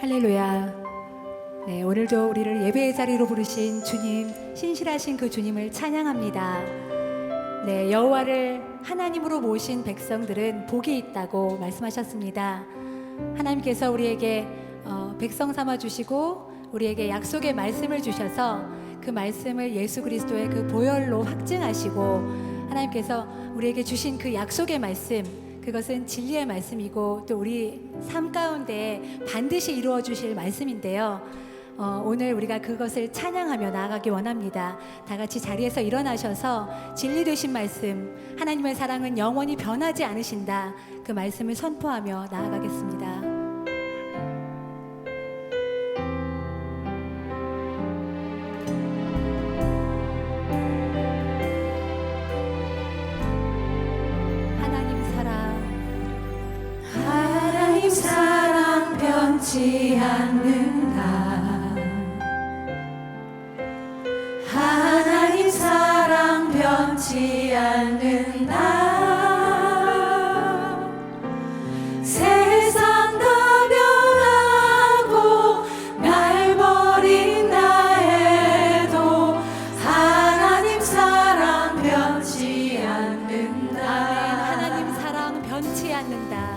할렐루야. 네, 오늘도 우리를 예배의 자리로 부르신 주님, 신실하신 그 주님을 찬양합니다. 네, 여호와를 하나님으로 모신 백성들은 복이 있다고 말씀하셨습니다. 하나님께서 우리에게 백성 삼아 주시고 우리에게 약속의 말씀을 주셔서 그 말씀을 예수 그리스도의 그 보혈로 확증하시고 하나님께서 우리에게 주신 그 약속의 말씀, 그것은 진리의 말씀이고 또 우리 삶 가운데 반드시 이루어 주실 말씀인데요. 오늘 우리가 그것을 찬양하며 나아가기 원합니다. 다 같이 자리에서 일어나셔서 진리 되신 말씀, 하나님의 사랑은 영원히 변하지 않으신다, 그 말씀을 선포하며 나아가겠습니다. 하나님 사랑 변치 않는다. 하나님 사랑 변치 않는다. 세상 다 변하고 날 버린다 해도 하나님 사랑 변치 않는다. 하나님 사랑 변치 않는다.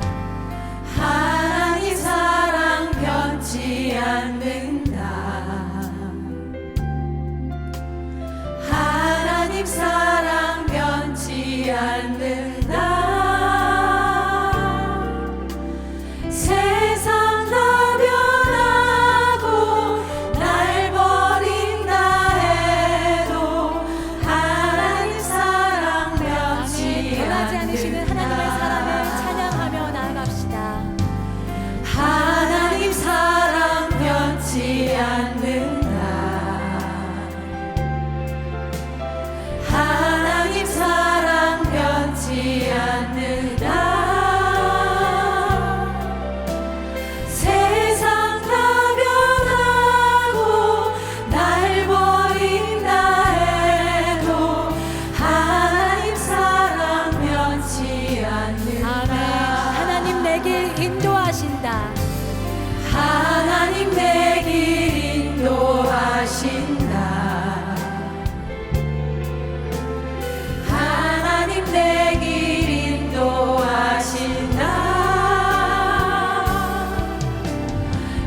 하나님 사랑 변치 않는다. 하나님 사랑 변치 않는다. 세상 다 변하고 날 버린다 해도 하나님 사랑 변치 변하지 않으시는 하나님의 사랑을 않는다. 찬양하며 나아갑시다. 하나님 사랑 변치 않는다. 하나님 사랑 변치 않는다. 세상 다 변하고 날 버린다 해도 하나님 사랑 변치 않는다. 아멘. 하나님 내 길 인도하신다. 하나님 내 길 인도하신다. 하나님 내 길 인도하신다.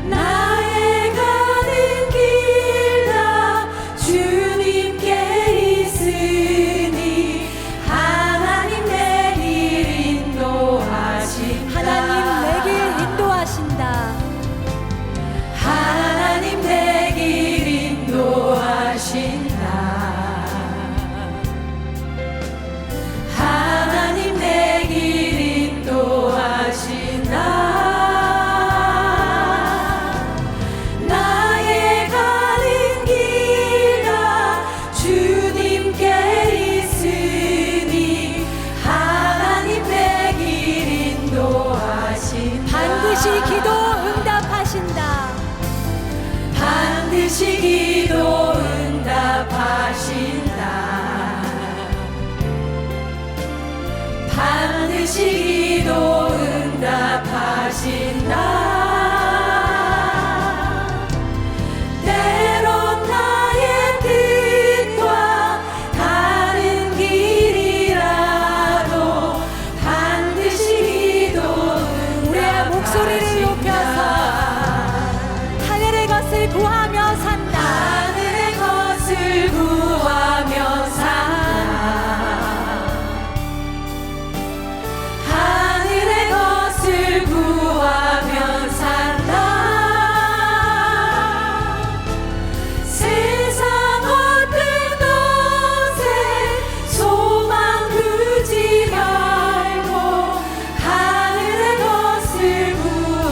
나의 가는 길 다 주님께 있으니 하나님 내 길 인도하신다. 하나님 내 길 인도하신다. 하나님 내 길 인도하신다. 하나님 내 길 인도하신다. 나의 가는 길 다 주님께 있으니 하나님 내 길 인도하신다. 반드시 기도 응답하신다. 반드시 기도 응답하신다. 반드시 기도 응답하신다. 때론 나의 뜻과 다른 길이라도 반드시 기도 우리의 목소리를 높여서 하늘의 것을 구하며 산다. 하늘의 것을 구하며 산다. 하늘의 것을 구하며 산다. 세상 어떤 것에 소망 두지 말고 하늘의 것을 구하며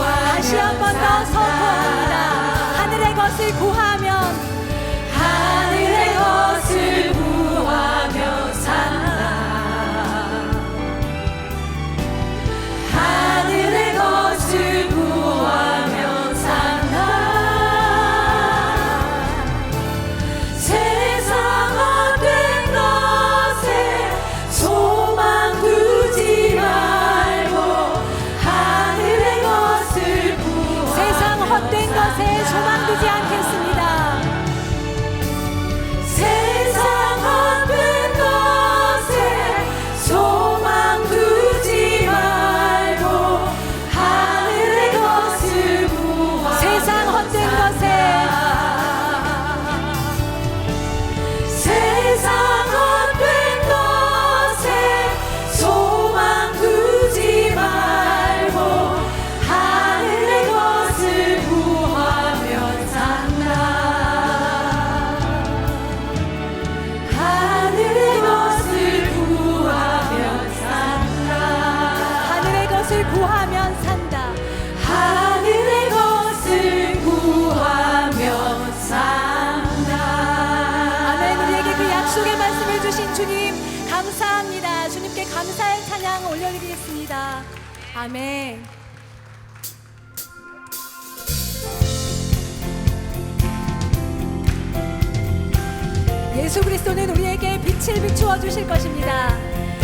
것을 구하면 산다. 하늘의 것을 구하면 산다. 아멘. 우리에게 그 약속의 말씀을 주신 주님 감사합니다. 주님께 감사의 찬양 올려드리겠습니다. 아멘. 예수 그리스도는 우리에게 빛을 비추어 주실 것입니다.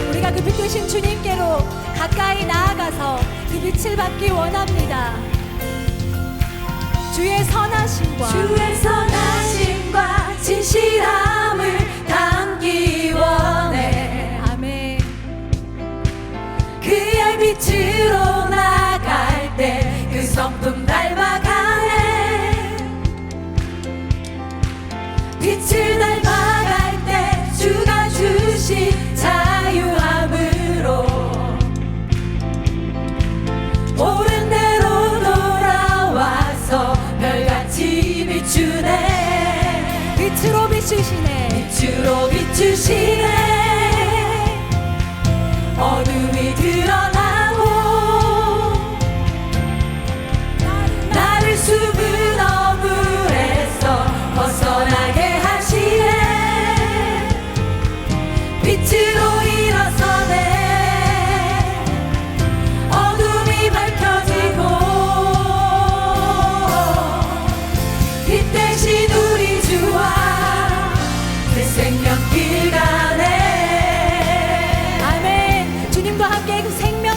우리가 그 빛 되신 주님께로 가까이 나아가서 그 빛을 받기 원합니다. 주의 선하심과 진실함을 담기 원해. 아멘. 그의 빛으로 나갈 때 그 성품 닮아가네. 빛을 닮아갈 때 주가 주신 자유함으로 옳은 대로 돌아와서 별같이 비추네. 빛으로 비추시네. 빛으로 비추시네. 어둠이 드러나고 나를 수분 어물에서 벗어나게 하시네. 빛으로 일어서네. 어둠이 밝혀지고 빛 대신 우리 주와 그 생명길 가네. 아멘. 주님과 함께 그 생명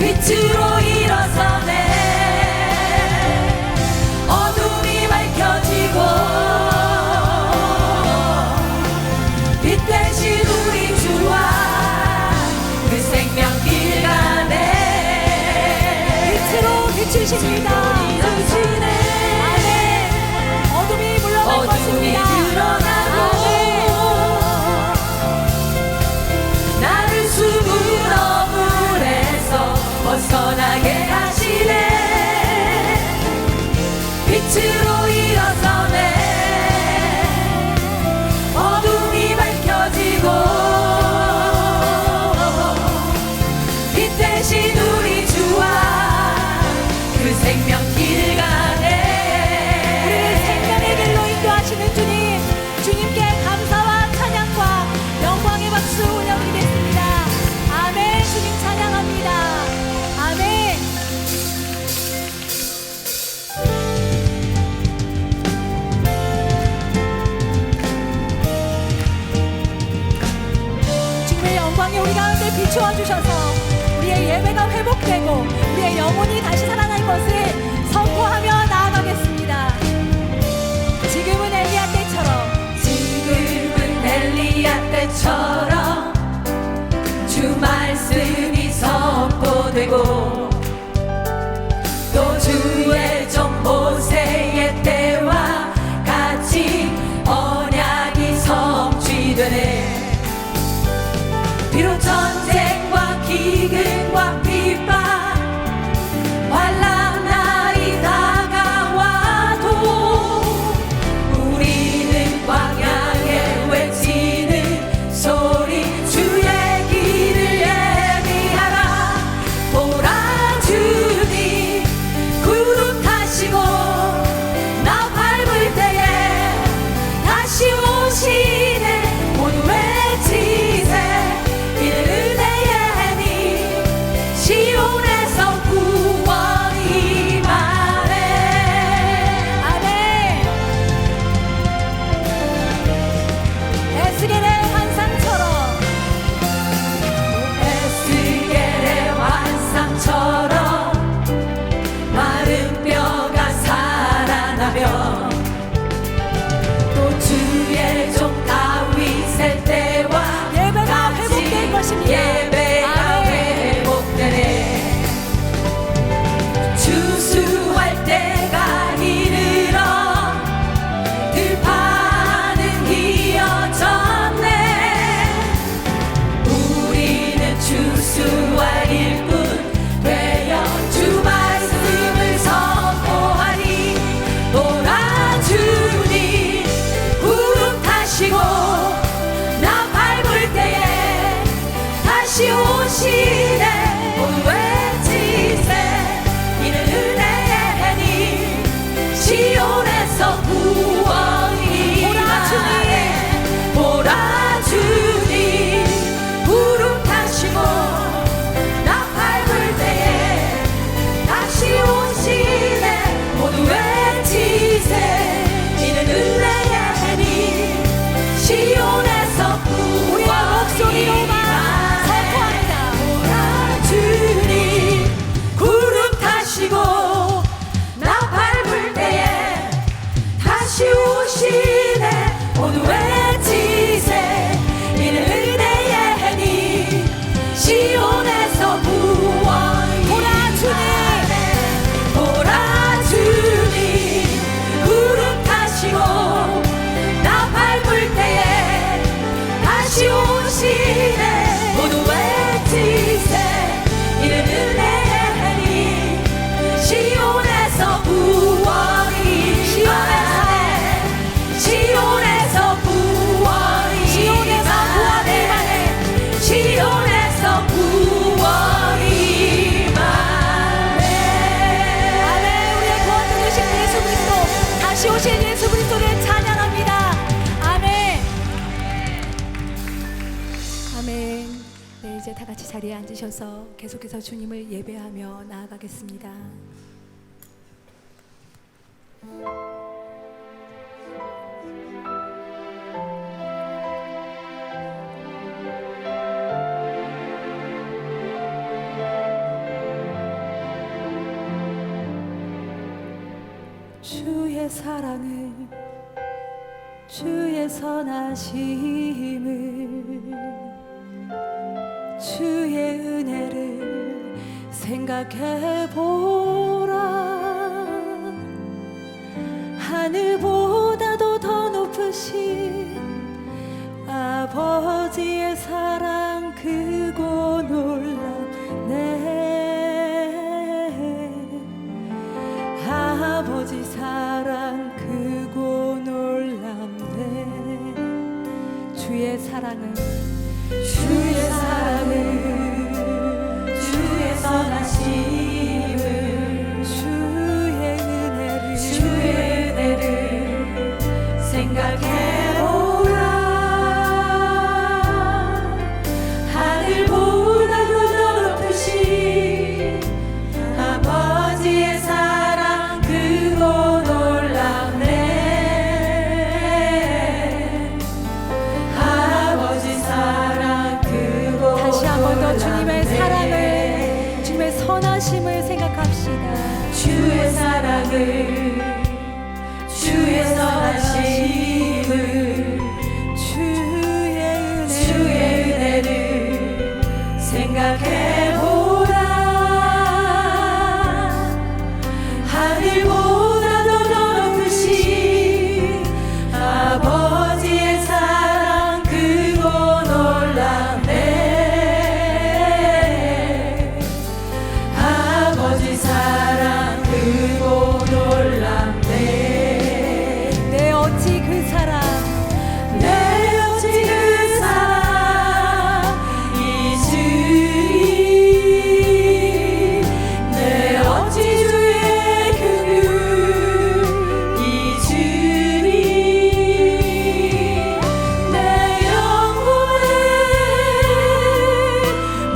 빛으로 일어서네. 어둠이 밝혀지고 빛 대신 우리 주와 그 생명길 가네. 빛으로 비추십니다. 비추시네. 아멘. 어둠이 물러갈 어둠이 것입니다. 드러나고 아멘. 나를 숨은 어물에서 벗어나게 하시네. 빛으로 일어서네. 어둠이 밝혀지고 빛 대신 우리 주와 그 생명길 가네. 우리를 생명의 길로 인도하시는 주님, 주님께 감사와 찬양과 영광의 박수 올려드리겠습니다. 아멘. 주님 찬양합니다. 아멘. 주님의 영광이 우리 가운데 비추어 주셔서 우리의 예배가 회복되고 우리의 영혼이 다시 살아날 것을 선포하며 나아가겠습니다. 지금은 엘리야 때처럼 지금은 엘리야 때처럼 주 말씀이 선포되고 또 주의 종 모세의 때와 같이 언약이 성취되네. 비록 전쟁과 기근과 핍박 환난 날이 다가와도 우리는 광야에 외치는 소리 주의 길을 예비하라. 보라 주님 구름 타시고 나 밟을 때에 다시 오시네. 모두 외치세. 이는 은혜의 힘 시온에서 구원이 임하네. 아멘. 에스겔의 환상처럼 에스겔의 환상처럼 마른 뼈가 살아나며 또 주의 종 다윗의 때와 예배가 회복될 것입니다. 예배가 아멘. 회복되네. 주수할 때가 이르러 들판은 이어졌네. 우리는 주수할 일꾼 되어 주 말씀을 선포하리. 보라 주님 구름 타시고 나 밟을 때에 다시 오시네. 모두 외치세. 이는 은혜의 힘 시온에서 구원이 임하네. 보라 주님 구름 타시고 나 밟을 때에 다시 오시네. 모두 외치세. 이는 은혜의 힘 시온에서 우리의 목소리로만 선포합니다. 보라 주님 구름 타시고 나 밟을 때에 다시 오시네. 모두 외치세. 이는 은혜의 힘 시온에서 구원이 보라 주님. 임하네. 보라 주님 구름 타시고 나 밟을 때에 다시 오시네. 모두 외치세. 이는 은혜의 힘 시온에서 구원이 임하네. 시온에서 구원이 임하네. 시온에서 구원이 임하네. 아멘. 우리의 구원자 되신 예수 그리스도, 다시 오신 예수 그리스도를 찬양합니다. 아멘. 아멘. 네, 이제 다 같이 자리에 앉으셔서 계속해서 주님을 예배하며 나아가겠습니다. 주의 사랑을 주의 선하심을 주의 은혜를 생각해보라. 하늘보다도 더 높으신 아버지의 사랑 크고 놀랍네. 아버지 사랑 크고 놀랍네. 주의 사랑을 주의 선하심을 주의 은혜를 생각해보라. 하늘보다도 더 높으신 아버지의 사랑 크고 놀랍네. 아버지 사랑 크고 다시 한 번 더 주님의 놀랍네. 사랑을 주님의 선하심을 생각합시다. 주의 사랑을 주의 선하심을 주의 은혜를 생각해보라. 하늘보다도 더 높으신 아버지의 사랑 크고 놀랍네. 아버지 사랑 크고 놀랍네. 내 어찌 그 사랑 내 어찌 그 사랑 잊으리. 내 어찌 주의 긍휼 잊으리. 내 영혼의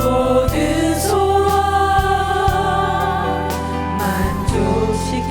모든 소원 만족시켜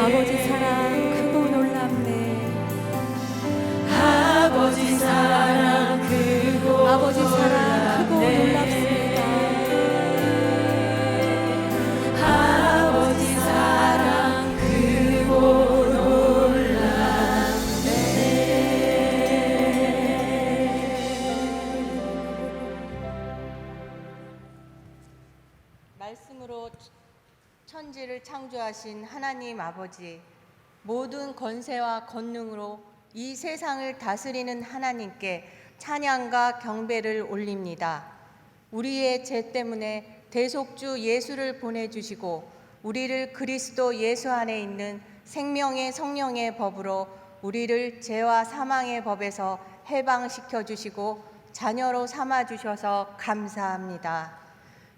아버지 사랑 크고 놀랍네. 아버지 사랑 크고 아버지 사랑 크고 놀랍습니다. 아버지 사랑 크고 말씀으로 천지를 창조하신 하나님 아버지, 모든 권세와 권능으로 이 세상을 다스리는 하나님께 찬양과 경배를 올립니다. 우리의 죄 때문에 대속주 예수를 보내주시고 우리를 그리스도 예수 안에 있는 생명의 성령의 법으로 우리를 죄와 사망의 법에서 해방시켜 주시고 자녀로 삼아 주셔서 감사합니다.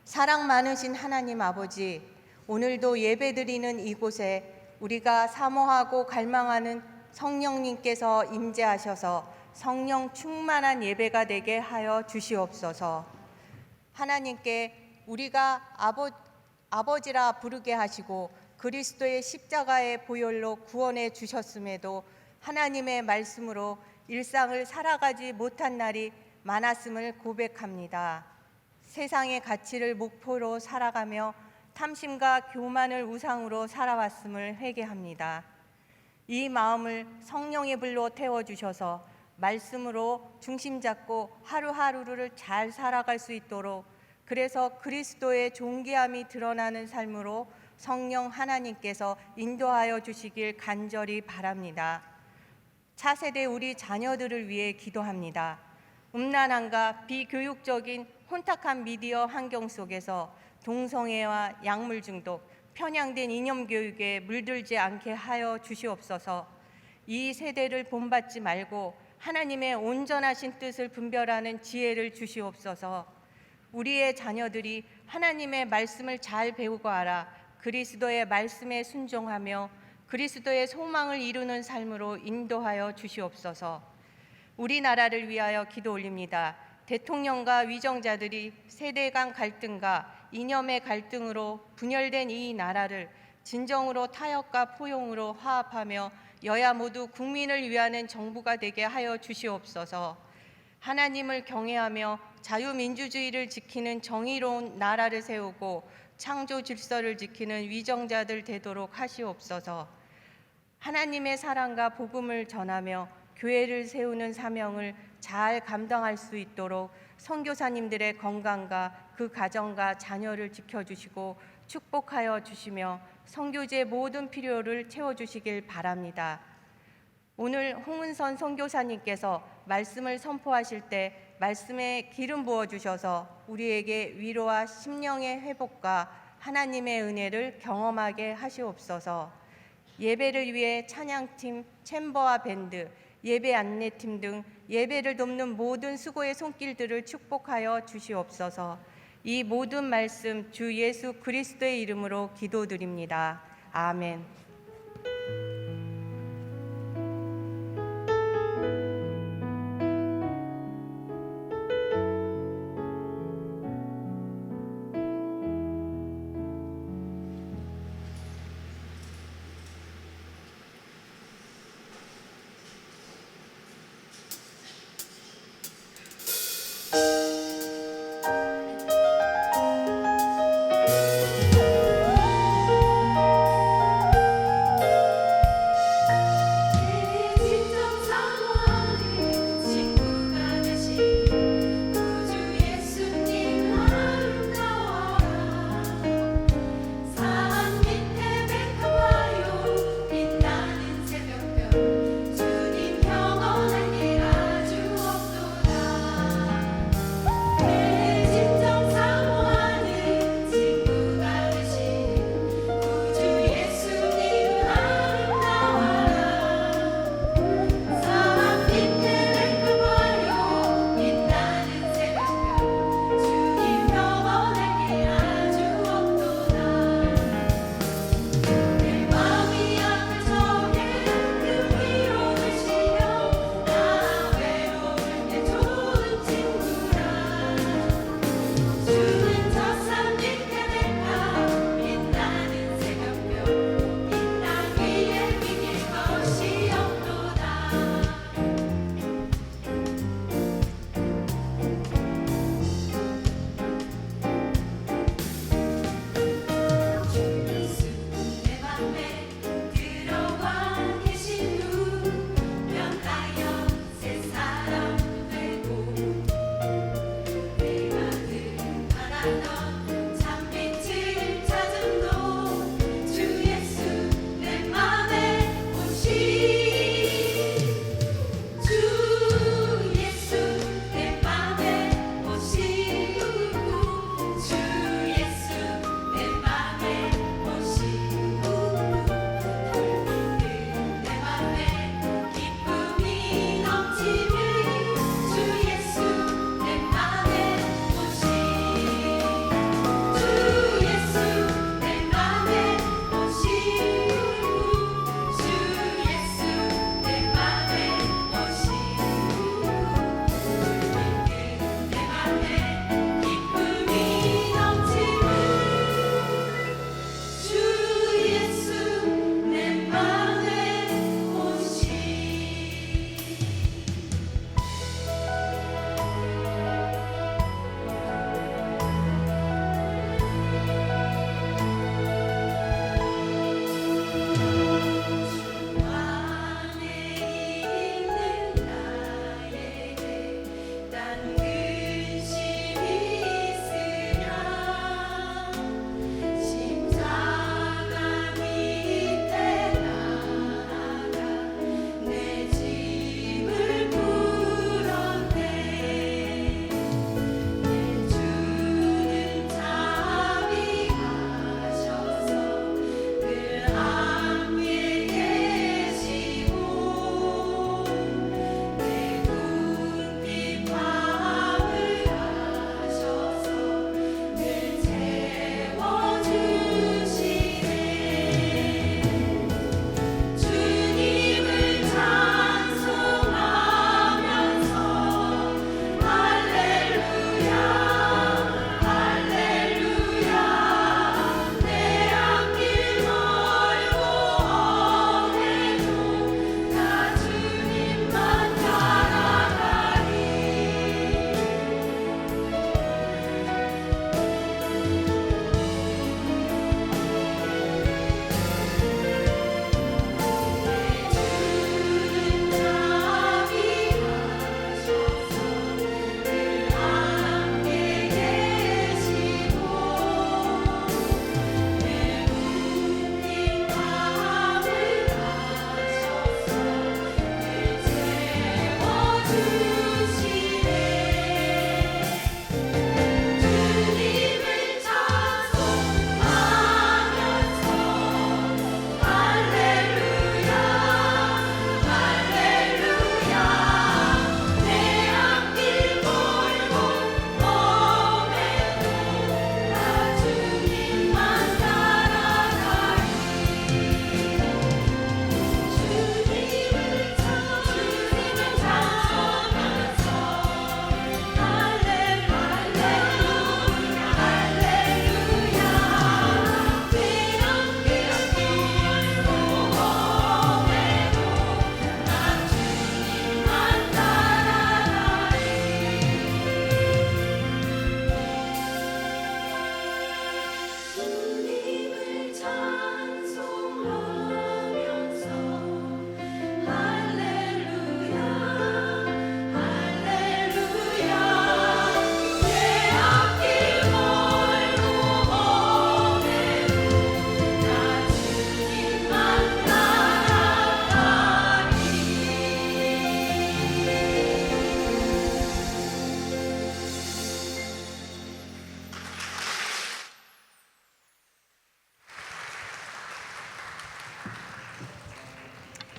사랑 많으신 하나님 아버지, 오늘도 예배드리는 이곳에 우리가 사모하고 갈망하는 성령님께서 임재하셔서 성령 충만한 예배가 되게 하여 주시옵소서. 하나님께 우리가 아버지라 부르게 하시고 그리스도의 십자가의 보혈로 구원해 주셨음에도 하나님의 말씀으로 일상을 살아가지 못한 날이 많았음을 고백합니다. 세상의 가치를 목표로 살아가며 탐심과 교만을 우상으로 살아왔음을 회개합니다. 이 마음을 성령의 불로 태워주셔서 말씀으로 중심 잡고 하루하루를 잘 살아갈 수 있도록, 그래서 그리스도의 존귀함이 드러나는 삶으로 성령 하나님께서 인도하여 주시길 간절히 바랍니다. 차세대 우리 자녀들을 위해 기도합니다. 음란함과 비교육적인 혼탁한 미디어 환경 속에서 동성애와 약물 중독, 편향된 이념 교육에 물들지 않게 하여 주시옵소서. 이 세대를 본받지 말고 하나님의 온전하신 뜻을 분별하는 지혜를 주시옵소서. 우리의 자녀들이 하나님의 말씀을 잘 배우고 알아 그리스도의 말씀에 순종하며 그리스도의 소망을 이루는 삶으로 인도하여 주시옵소서. 우리나라를 위하여 기도 올립니다. 대통령과 위정자들이 세대 간 갈등과 이념의 갈등으로 분열된 이 나라를 진정으로 타협과 포용으로 화합하며 여야 모두 국민을 위하는 정부가 되게 하여 주시옵소서. 하나님을 경외하며 자유민주주의를 지키는 정의로운 나라를 세우고 창조 질서를 지키는 위정자들 되도록 하시옵소서. 하나님의 사랑과 복음을 전하며 교회를 세우는 사명을 잘 감당할 수 있도록 선교사님들의 건강과 그 가정과 자녀를 지켜주시고 축복하여 주시며 선교지의 모든 필요를 채워주시길 바랍니다. 오늘 홍은선 선교사님께서 말씀을 선포하실 때 말씀에 기름 부어주셔서 우리에게 위로와 심령의 회복과 하나님의 은혜를 경험하게 하시옵소서. 예배를 위해 찬양팀, 챔버와 밴드, 예배 안내팀 등 예배를 돕는 모든 수고의 손길들을 축복하여 주시옵소서. 이 모든 말씀 주 예수 그리스도의 이름으로 기도드립니다. 아멘.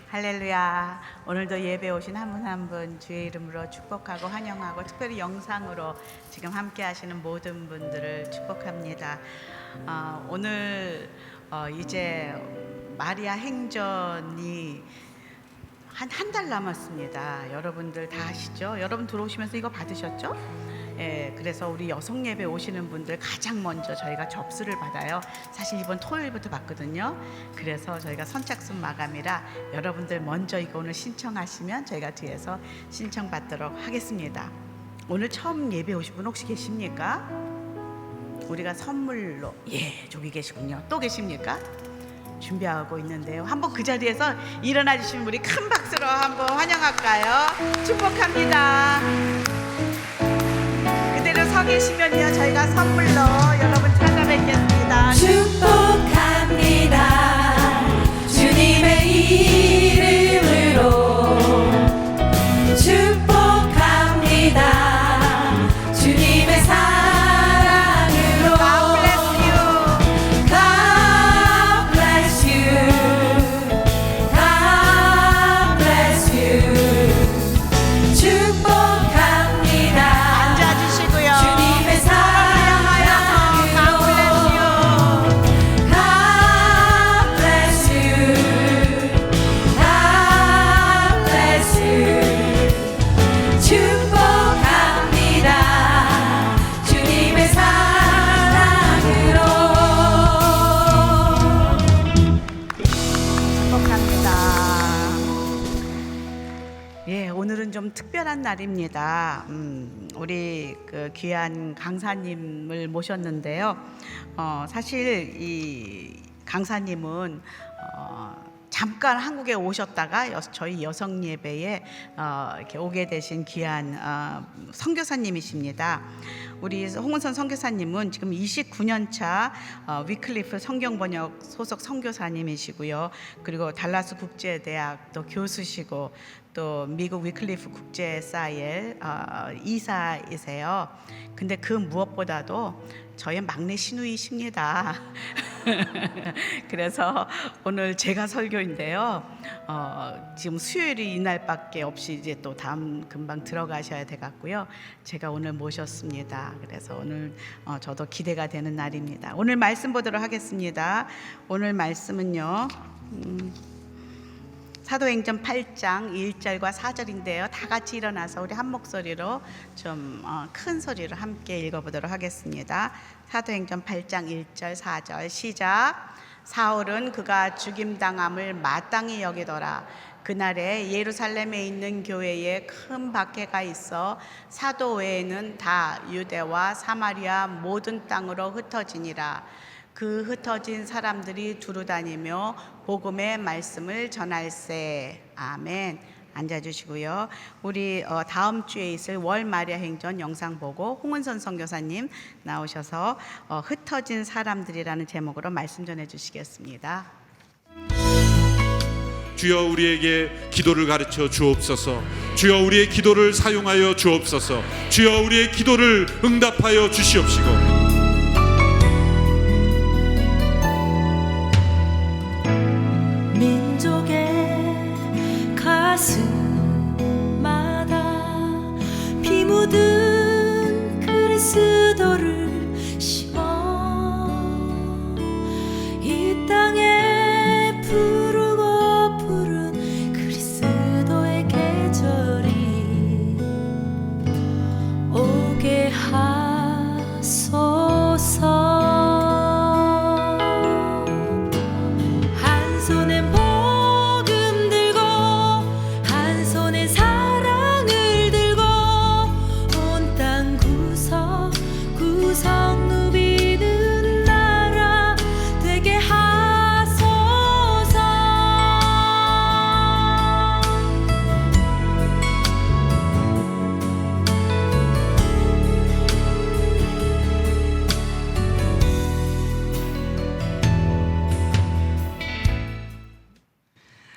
할렐루야. 오늘도 예배 오신 한 분 한 분 주의 이름으로 축복하고 환영하고 특별히 영상으로 지금 함께 하시는 모든 분들을 축복합니다. 오늘 이제 마리아 행전이 한 달 남았습니다. 여러분들 다 아시죠? 여러분 들어오시면서 이거 받으셨죠? 예, 그래서 우리 여성 예배 오시는 분들 가장 먼저 저희가 접수를 받아요. 사실 이번 토요일부터 받거든요. 그래서 저희가 선착순 마감이라 여러분들 먼저 이거 오늘 신청하시면 저희가 뒤에서 신청받도록 하겠습니다. 오늘 처음 예배 오신 분 혹시 계십니까? 우리가 선물로, 예, 저기 계시군요. 또 계십니까? 준비하고 있는데요. 한번 그 자리에서 일어나 주시면 우리 큰 박수로 한번 환영할까요? 축복합니다. 그대로 서 계시면요, 저희가 선물로 여러분 찾아뵙겠습니다. 축복합니다. 주님의 이름으로 축복합니다. 주님의 사랑으로 God bless you. God bless you. God bless you. 축복합니다. 앉아주시고요. 주님의 God bless you. God bless you. God bless you. 축복합니다. 주님의 사랑으로. 축복합니다. 예, 오늘은 좀 특별한 날입니다. 우리 그 귀한 강사님을 모셨는데요. 사실 이 강사님은 잠깐 한국에 오셨다가 저희 여성 예배에 이렇게 오게 되신 귀한 선교사님이십니다. 우리 홍은선 선교사님은 지금 29년 차 위클리프 성경번역 소속 선교사님이시고요. 그리고 달라스 국제대학도 교수시고 또 미국 위클리프 국제사이엘 이사이세요. 근데 그 무엇보다도 저의 막내 시누이십니다. 그래서 오늘 제가 설교인데요. 지금 수요일이 이날밖에 없이 이제 또 다음 금방 들어가셔야 돼 갖고요. 제가 오늘 모셨습니다. 그래서 오늘 저도 기대가 되는 날입니다. 오늘 말씀 보도록 하겠습니다. 오늘 말씀은요. 사도행전 8장 1절과 4절인데요. 다 같이 일어나서 우리 한 목소리로 좀 큰 소리로 함께 읽어보도록 하겠습니다. 사도행전 8장 1절 4절 시작. 사울은 그가 죽임당함을 마땅히 여기더라. 그날에 예루살렘에 있는 교회에 큰 박해가 있어 사도 외에는 다 유대와 사마리아 모든 땅으로 흩어지니라. 그 흩어진 사람들이 두루 다니며 복음의 말씀을 전할세. 아멘. 앉아주시고요. 우리 다음 주에 있을 월 마리아 행전 영상 보고 홍은선 선교사님 나오셔서 흩어진 사람들이라는 제목으로 말씀 전해주시겠습니다. 주여 우리에게 기도를 가르쳐 주옵소서. 주여 우리의 기도를 사용하여 주옵소서. 주여 우리의 기도를 응답하여 주시옵시고. 민족의 가슴마다 피 묻은 그리스도를 심어 이 땅에 부르고 부른 그리스도의 계절이 오게 하소서. 한 손엔 복음 들고 한 손엔 사랑을 들고 온 땅 구석구석 누비는 나라 되게 하소서.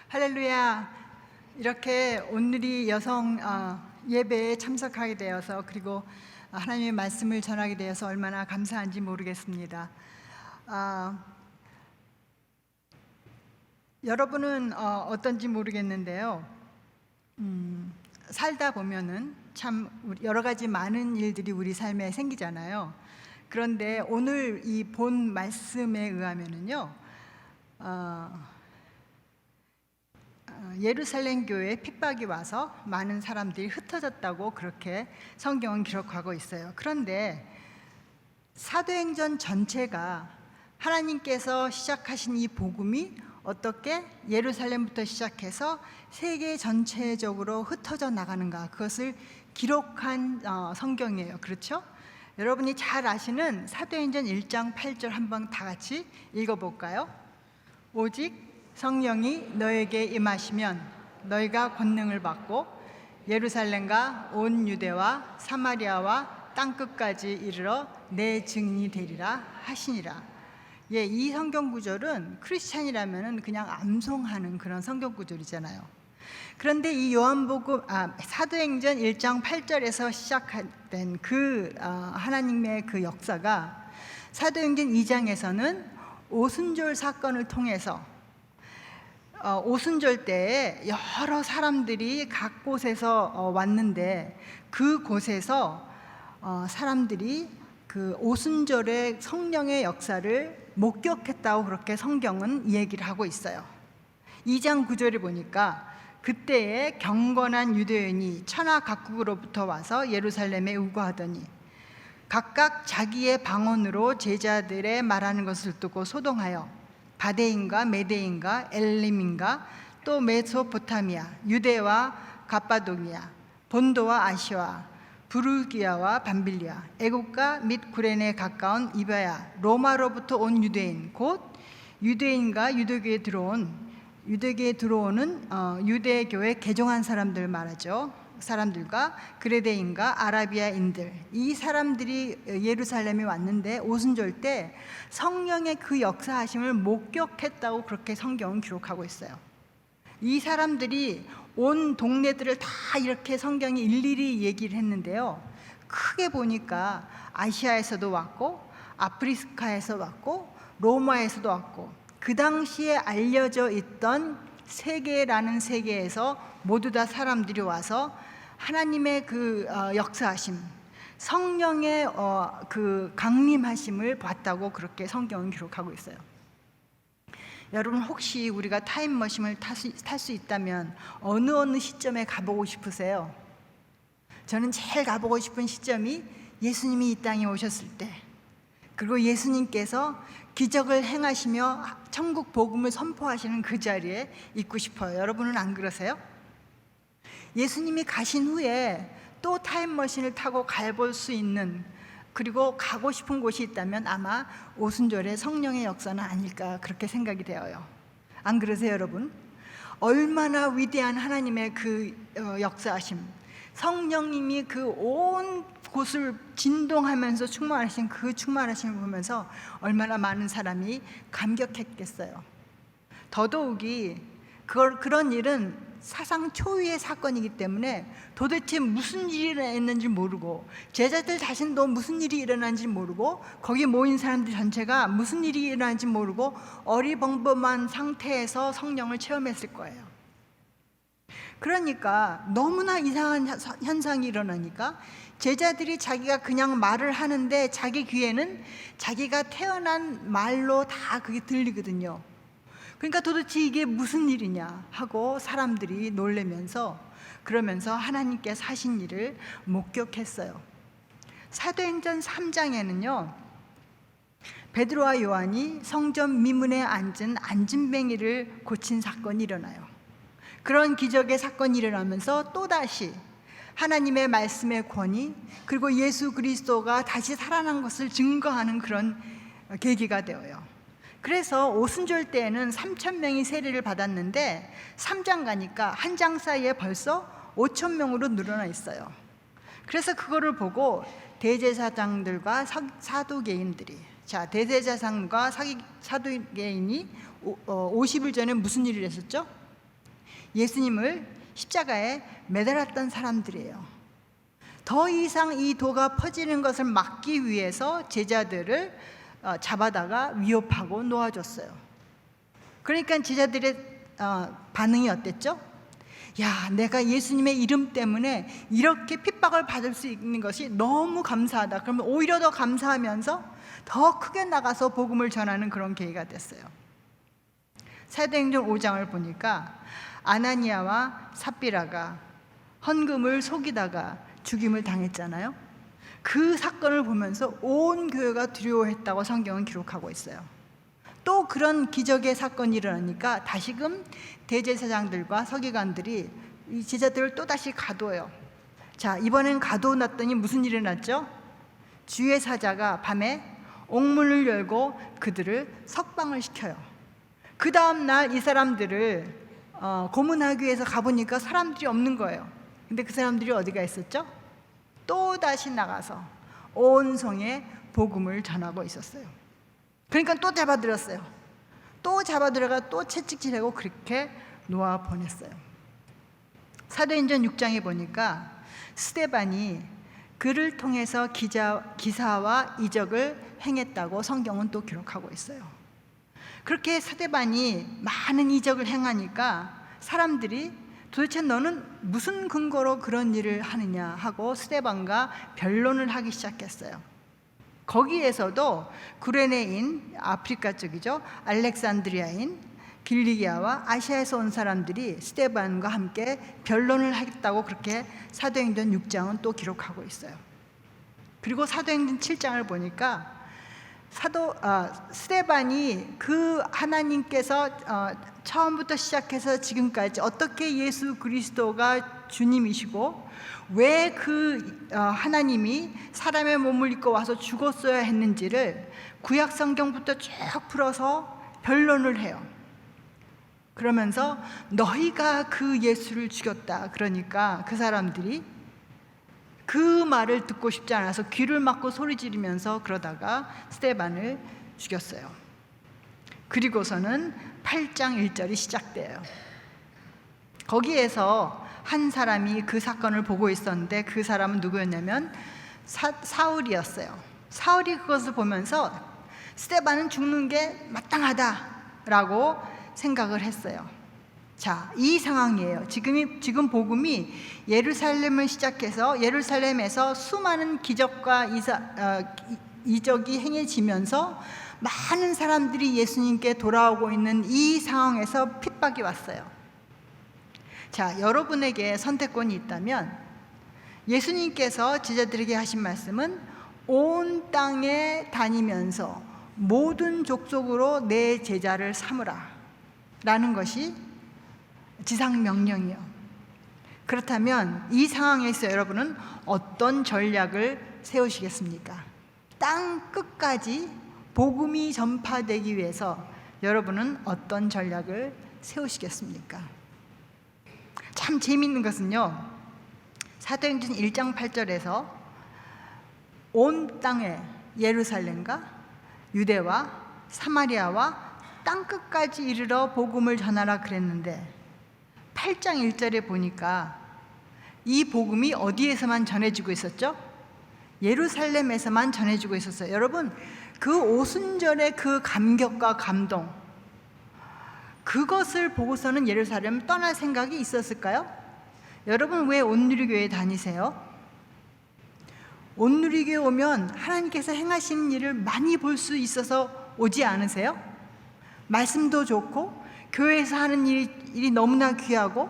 할렐루야. 이렇게 오늘이 여성 예배에 참석하게 되어서 그리고 하나님의 말씀을 전하게 되어서 얼마나 감사한지 모르겠습니다. 여러분은 어떤지 모르겠는데요. 살다 보면은 참 여러 가지 많은 일들이 우리 삶에 생기잖아요. 그런데 오늘 이 본 말씀에 의하면은요, 예루살렘 교회에 핍박이 와서 많은 사람들이 흩어졌다고 그렇게 성경은 기록하고 있어요. 그런데 사도행전 전체가 하나님께서 시작하신 이 복음이 어떻게 예루살렘부터 시작해서 세계 전체적으로 흩어져 나가는가, 그것을 기록한 성경이에요. 그렇죠? 여러분이 잘 아시는 사도행전 1장 8절 한번 다 같이 읽어볼까요? 오직 성령이 너에게 임하시면 너희가 권능을 받고 예루살렘과 온 유대와 사마리아와 땅끝까지 이르러 내 증인이 되리라 하시니라. 예, 이 성경 구절은 크리스찬이라면 그냥 암송하는 그런 성경 구절이잖아요. 그런데 이 사도행전 1장 8절에서 시작된 그 하나님의 그 역사가 사도행전 2장에서는 오순절 사건을 통해서 오순절 때에 여러 사람들이 각 곳에서 왔는데 그 곳에서 사람들이 그 오순절의 성령의 역사를 목격했다고 그렇게 성경은 얘기를 하고 있어요. 2장 9절에 보니까 그때에 경건한 유대인이 천하 각국으로부터 와서 예루살렘에 우거하더니 각각 자기의 방언으로 제자들의 말하는 것을 듣고 소동하여 바데인과 메데인과 엘림인가 또 메소포타미아, 유대와 갑바도기아, 본도와 아시아, 부르기아와 밤빌리아, 애국가 및 구레네에 가까운 이바야, 로마로부터 온 유대인, 곧 유대인과 유대교에 들어오는 유대교에 개종한 사람들 말하죠. 사람들과 그레데인과 아라비아인들, 이 사람들이 예루살렘에 왔는데 오순절 때 성령의 그 역사하심을 목격했다고 그렇게 성경은 기록하고 있어요. 이 사람들이 온 동네들을 다 이렇게 성경이 일일이 얘기를 했는데요, 크게 보니까 아시아에서도 왔고 아프리카에서 왔고 로마에서도 왔고 그 당시에 알려져 있던 세계라는 세계에서 모두 다 사람들이 와서 하나님의 그 역사하심, 성령의 그 강림하심을 봤다고 그렇게 성경은 기록하고 있어요. 여러분, 혹시 우리가 타임머신을 탈 수 있다면 어느 시점에 가보고 싶으세요? 저는 제일 가보고 싶은 시점이 예수님이 이 땅에 오셨을 때, 그리고 예수님께서 기적을 행하시며 천국 복음을 선포하시는 그 자리에 있고 싶어요. 여러분은 안 그러세요? 예수님이 가신 후에 또 타임머신을 타고 가볼 수 있는, 그리고 가고 싶은 곳이 있다면 아마 오순절의 성령의 역사는 아닐까 그렇게 생각이 되어요. 안 그러세요, 여러분? 얼마나 위대한 하나님의 그 역사하심, 성령님이 그 온 곳을 진동하면서 충만하신 그 충만하심을 보면서 얼마나 많은 사람이 감격했겠어요. 더더욱이 그런 일은 사상 초유의 사건이기 때문에 도대체 무슨 일이 일어났는지 모르고, 제자들 자신도 무슨 일이 일어난지 모르고, 거기 모인 사람들 전체가 무슨 일이 일어난지 모르고 어리벙벙한 상태에서 성령을 체험했을 거예요. 그러니까 너무나 이상한 현상이 일어나니까 제자들이 자기가 그냥 말을 하는데 자기 귀에는 자기가 태어난 말로 다 그게 들리거든요. 그러니까 도대체 이게 무슨 일이냐 하고 사람들이 놀라면서, 그러면서 하나님께서 하신 일을 목격했어요. 사도행전 3장에는요 베드로와 요한이 성전 미문에 앉은 안진뱅이를 고친 사건이 일어나요. 그런 기적의 사건이 일어나면서 또다시 하나님의 말씀의 권위, 그리고 예수 그리스도가 다시 살아난 것을 증거하는 그런 계기가 되어요. 그래서 오순절 때에는 3,000명이 세례를 받았는데 3장 가니까 한 장 사이에 벌써 5,000명으로 늘어나 있어요. 그래서 그거를 보고 대제사장들과 사두개인들이, 대제사장과 사두개인이 50일 전에 무슨 일을 했었죠? 예수님을 십자가에 매달았던 사람들이에요. 더 이상 이 도가 퍼지는 것을 막기 위해서 제자들을 잡아다가 위협하고 놓아줬어요. 그러니까 제자들의 반응이 어땠죠? 야, 내가 예수님의 이름 때문에 이렇게 핍박을 받을 수 있는 것이 너무 감사하다. 그러면 오히려 더 감사하면서 더 크게 나가서 복음을 전하는 그런 계기가 됐어요. 사도행전 5장을 보니까 아나니아와 삽비라가 헌금을 속이다가 죽임을 당했잖아요. 그 사건을 보면서 온 교회가 두려워했다고 성경은 기록하고 있어요. 또 그런 기적의 사건이 일어나니까 다시금 대제사장들과 서기관들이 이 제자들을 또다시 가둬요. 자, 이번엔 가둬놨더니 무슨 일이 났죠? 주의 사자가 밤에 옥문을 열고 그들을 석방을 시켜요. 그 다음 날 이 사람들을 고문하기 위해서 가보니까 사람들이 없는 거예요. 근데 그 사람들이 어디가 있었죠? 또다시 나가서 온 성에 복음을 전하고 있었어요. 그러니까 또 잡아들였어요. 또 잡아들여가 또 채찍질하고 그렇게 놓아 보냈어요. 사도행전 6장에 보니까 스데반이 그를 통해서 기사와 이적을 행했다고 성경은 또 기록하고 있어요. 그렇게 스데반이 많은 이적을 행하니까 사람들이 도대체 너는 무슨 근거로 그런 일을 하느냐 하고 스데반과 변론을 하기 시작했어요. 거기에서도 구레네인, 아프리카 쪽이죠, 알렉산드리아인, 길리기아와 아시아에서 온 사람들이 스데반과 함께 변론을 하겠다고 그렇게 사도행전 6장은 또 기록하고 있어요. 그리고 사도행전 7장을 보니까 스데반이 그 하나님께서 처음부터 시작해서 지금까지 어떻게 예수 그리스도가 주님이시고 왜 그 하나님이 사람의 몸을 입고 와서 죽었어야 했는지를 구약 성경부터 쭉 풀어서 변론을 해요. 그러면서 너희가 그 예수를 죽였다. 그러니까 그 사람들이 그 말을 듣고 싶지 않아서 귀를 막고 소리 지르면서 그러다가 스데반을 죽였어요. 그리고서는 8장 1절이 시작돼요. 거기에서 한 사람이 그 사건을 보고 있었는데 그 사람은 누구였냐면 사울이었어요. 사울이 그것을 보면서 스데반은 죽는 게 마땅하다라고 생각을 했어요. 자, 이 상황이에요. 지금 복음이 예루살렘을 시작해서 예루살렘에서 수많은 기적과 이적이 행해지면서 많은 사람들이 예수님께 돌아오고 있는 이 상황에서 핍박이 왔어요. 자, 여러분에게 선택권이 있다면 예수님께서 제자들에게 하신 말씀은 온 땅에 다니면서 모든 족속으로 내 제자를 삼으라 라는 것이 지상명령이요. 그렇다면 이 상황에서 여러분은 어떤 전략을 세우시겠습니까? 땅 끝까지 복음이 전파되기 위해서 여러분은 어떤 전략을 세우시겠습니까? 참 재미있는 것은요, 사도행전 1장 8절에서 온 땅에 예루살렘과 유대와 사마리아와 땅 끝까지 이르러 복음을 전하라 그랬는데 8장 1절에 보니까 이 복음이 어디에서만 전해지고 있었죠? 예루살렘에서만 전해지고 있었어요. 여러분, 그 오순절의 그 감격과 감동, 그것을 보고서는 예루살렘 떠날 생각이 있었을까요? 여러분, 왜 온누리교회 다니세요? 온누리교회 오면 하나님께서 행하시는 일을 많이 볼 수 있어서 오지 않으세요? 말씀도 좋고 교회에서 하는 일이 너무나 귀하고,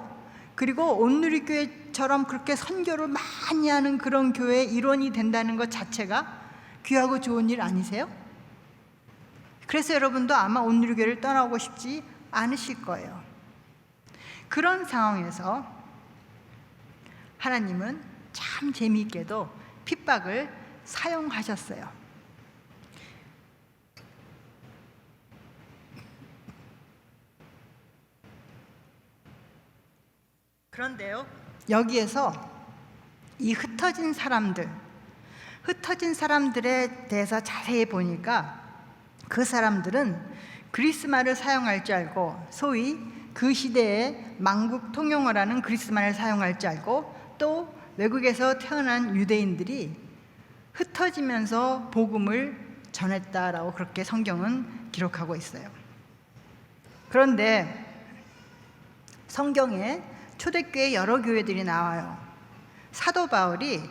그리고 온누리교회처럼 그렇게 선교를 많이 하는 그런 교회의 일원이 된다는 것 자체가 귀하고 좋은 일 아니세요? 그래서 여러분도 아마 온누리교회를 떠나고 싶지 않으실 거예요. 그런 상황에서 하나님은 참 재미있게도 핍박을 사용하셨어요. 그런데요, 여기에서 이 흩어진 사람들에 대해서 자세히 보니까 그 사람들은 그리스말을 사용할 줄 알고, 소위 그 시대에 만국 통용어라는 그리스말을 사용할 줄 알고, 또 외국에서 태어난 유대인들이 흩어지면서 복음을 전했다라고 그렇게 성경은 기록하고 있어요. 그런데 성경에 초대교회 여러 교회들이 나와요. 사도 바울이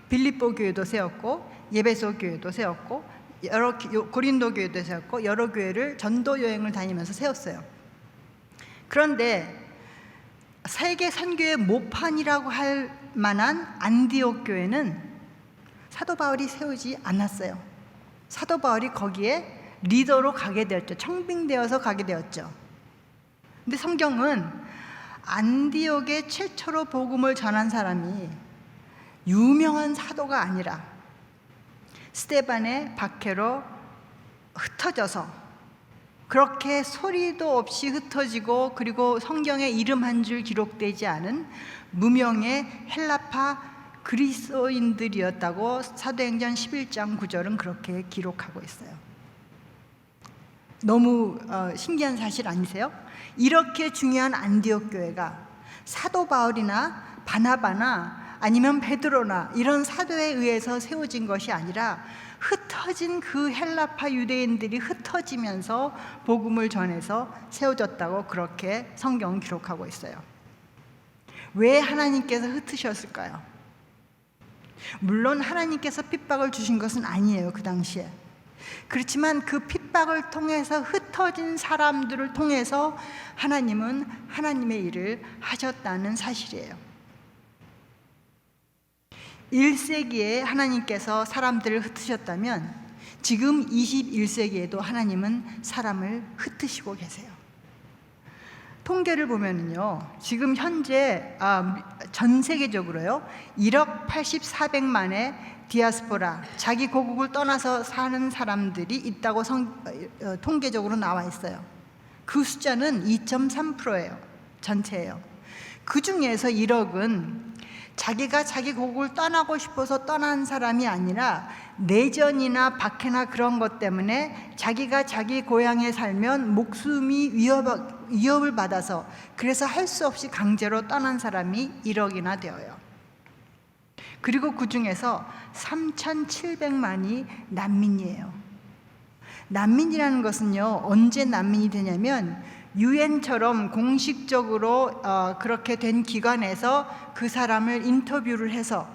빌립보 교회도 세웠고 예배소 교회도 세웠고 고린도 교회도 세웠고 여러 교회를 전도 여행을 다니면서 세웠어요. 그런데 세계 선교의 모판이라고 할 만한 안디옥 교회는 사도 바울이 세우지 않았어요. 사도 바울이 거기에 리더로 가게 되었죠. 청빙되어서 가게 되었죠. 근데 성경은 안디옥에 최초로 복음을 전한 사람이 유명한 사도가 아니라 스데반의 박해로 흩어져서 그렇게 소리도 없이 흩어지고 그리고 성경에 이름 한 줄 기록되지 않은 무명의 헬라파 그리스도인들이었다고 사도행전 11장 9절은 그렇게 기록하고 있어요. 너무 신기한 사실 아니세요? 이렇게 중요한 안디옥 교회가 사도 바울이나 바나바나 아니면 베드로나 이런 사도에 의해서 세워진 것이 아니라 흩어진 그 헬라파 유대인들이 흩어지면서 복음을 전해서 세워졌다고 그렇게 성경은 기록하고 있어요. 왜 하나님께서 흩으셨을까요? 물론 하나님께서 핍박을 주신 것은 아니에요, 그 당시에. 그렇지만 그 핍박을 통해서 흩어진 사람들을 통해서 하나님은 하나님의 일을 하셨다는 사실이에요. 1세기에 하나님께서 사람들을 흩으셨다면 지금 21세기에도 하나님은 사람을 흩으시고 계세요. 통계를 보면은요, 지금 현재 전 세계적으로요 1억 84백만의 디아스포라, 자기 고국을 떠나서 사는 사람들이 있다고 통계적으로 나와 있어요. 그 숫자는 2.3%예요. 전체예요. 그 중에서 1억은 자기가 자기 고국을 떠나고 싶어서 떠난 사람이 아니라 내전이나 박해나 그런 것 때문에 자기가 자기 고향에 살면 목숨이 위협을 받아서 그래서 할 수 없이 강제로 떠난 사람이 1억이나 되어요. 그리고 그 중에서 3,700만이 난민이에요. 난민이라는 것은요, 언제 난민이 되냐면 유엔처럼 공식적으로 그렇게 된 기관에서 그 사람을 인터뷰를 해서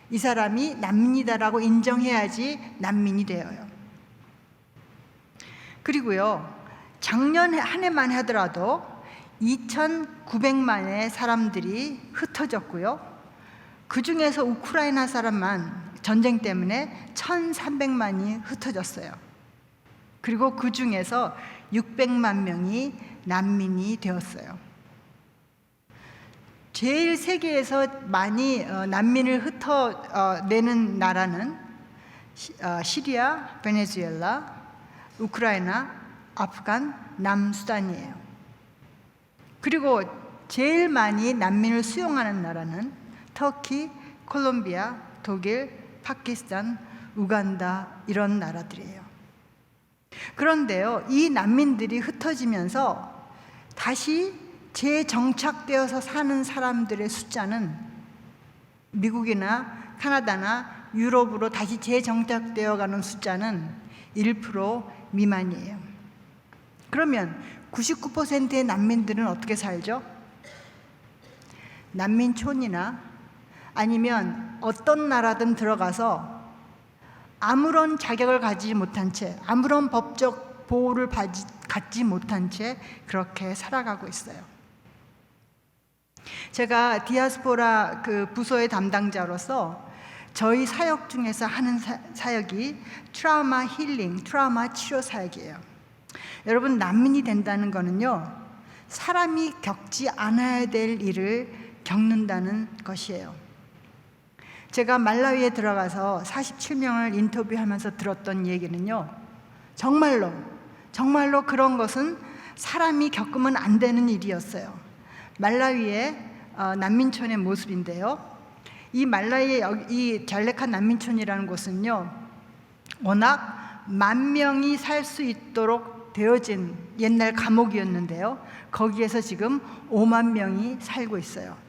이 사람이 난민이다라고 인정해야지 난민이 되어요. 그리고요, 작년 한 해만 하더라도 2,900만의 사람들이 흩어졌고요. 그 중에서 우크라이나 사람만 전쟁 때문에 1,300만이 흩어졌어요. 그리고 그 중에서 600만 명이 난민이 되었어요. 제일 세계에서 많이 난민을 흩어내는 나라는 시리아, 베네수엘라, 우크라이나, 아프간, 남수단이에요. 그리고 제일 많이 난민을 수용하는 나라는 터키, 콜롬비아, 독일, 파키스탄, 우간다 이런 나라들이에요. 그런데요, 이 난민들이 흩어지면서 다시 재정착되어서 사는 사람들의 숫자는 미국이나 카나다나 유럽으로 다시 재정착되어 가는 숫자는 1% 미만이에요. 그러면 99%의 난민들은 어떻게 살죠? 난민촌이나 아니면 어떤 나라든 들어가서 아무런 자격을 가지지 못한 채, 아무런 법적 보호를 갖지 못한 채 그렇게 살아가고 있어요. 제가 디아스포라 그 부서의 담당자로서 저희 사역 중에서 하는 사역이 트라우마 힐링, 트라우마 치료 사역이에요. 여러분, 난민이 된다는 거는요, 사람이 겪지 않아야 될 일을 겪는다는 것이에요. 제가 말라위에 들어가서 47명을 인터뷰하면서 들었던 얘기는요, 정말로 그런 것은 사람이 겪으면 안 되는 일이었어요. 말라위의 난민촌의 모습인데요, 이 말라위의 이 잘레칸 난민촌이라는 곳은요, 워낙 10,000명이 살 수 있도록 되어진 옛날 감옥이었는데요, 거기에서 지금 5만 명이 살고 있어요.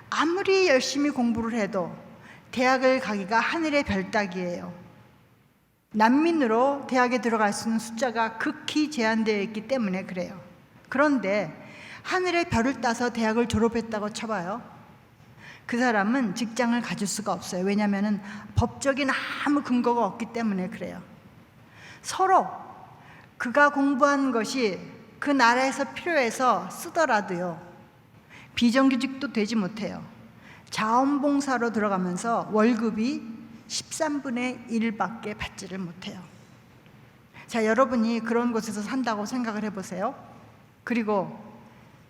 아무리 열심히 공부를 해도 대학을 가기가 하늘의 별 따기예요. 난민으로 대학에 들어갈 수 있는 숫자가 극히 제한되어 있기 때문에 그래요. 그런데 하늘의 별을 따서 대학을 졸업했다고 쳐봐요. 그 사람은 직장을 가질 수가 없어요. 왜냐하면 법적인 아무 근거가 없기 때문에 그래요. 서로 그가 공부한 것이 그 나라에서 필요해서 쓰더라도요, 비정규직도 되지 못해요. 자원봉사로 들어가면서 월급이 13분의 1밖에 받지를 못해요. 자, 여러분이 그런 곳에서 산다고 생각을 해보세요. 그리고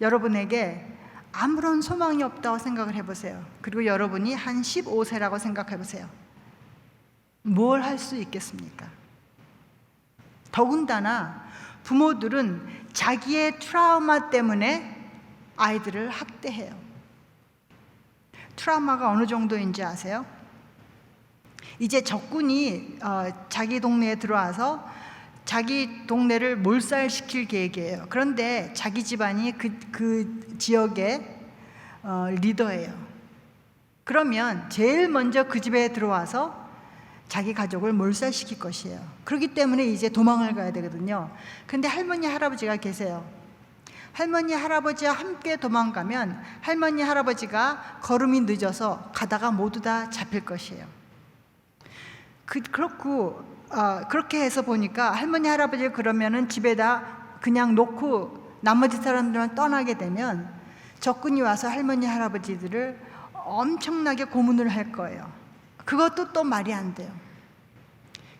여러분에게 아무런 소망이 없다고 생각을 해보세요. 그리고 여러분이 한 15세라고 생각해보세요. 뭘 할 수 있겠습니까? 더군다나 부모들은 자기의 트라우마 때문에 아이들을 학대해요. 트라우마가 어느 정도인지 아세요? 이제 적군이 자기 동네에 들어와서 자기 동네를 몰살시킬 계획이에요. 그런데 자기 집안이 그 지역의 리더예요. 그러면 제일 먼저 그 집에 들어와서 자기 가족을 몰살시킬 것이에요. 그렇기 때문에 이제 도망을 가야 되거든요. 근데 할머니 할아버지가 계세요. 할머니 할아버지와 함께 도망가면 할머니 할아버지가 걸음이 늦어서 가다가 모두 다 잡힐 것이에요. 그렇게 해서 보니까 할머니 할아버지를 그러면은 집에다 그냥 놓고 나머지 사람들만 떠나게 되면 적군이 와서 할머니 할아버지들을 엄청나게 고문을 할 거예요. 그것도 또 말이 안 돼요.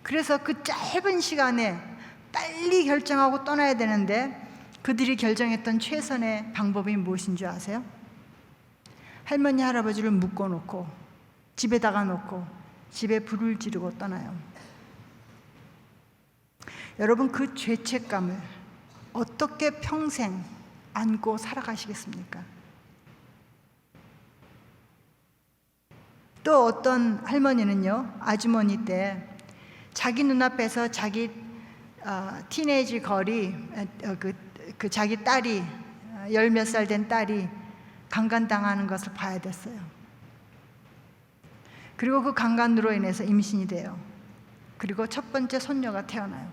그래서 그 짧은 시간에 빨리 결정하고 떠나야 되는데 그들이 결정했던 최선의 방법이 무엇인 줄 아세요? 할머니 할아버지를 묶어놓고 집에다가 놓고 집에 불을 지르고 떠나요. 여러분, 그 죄책감을 어떻게 평생 안고 살아가시겠습니까? 또 어떤 할머니는요, 아주머니 때 자기 눈앞에서 자기 티네이지 걸이 자기 딸이 10몇 살 된 딸이 강간당하는 것을 봐야 됐어요. 그리고 그 강간으로 인해서 임신이 돼요. 그리고 첫 번째 손녀가 태어나요.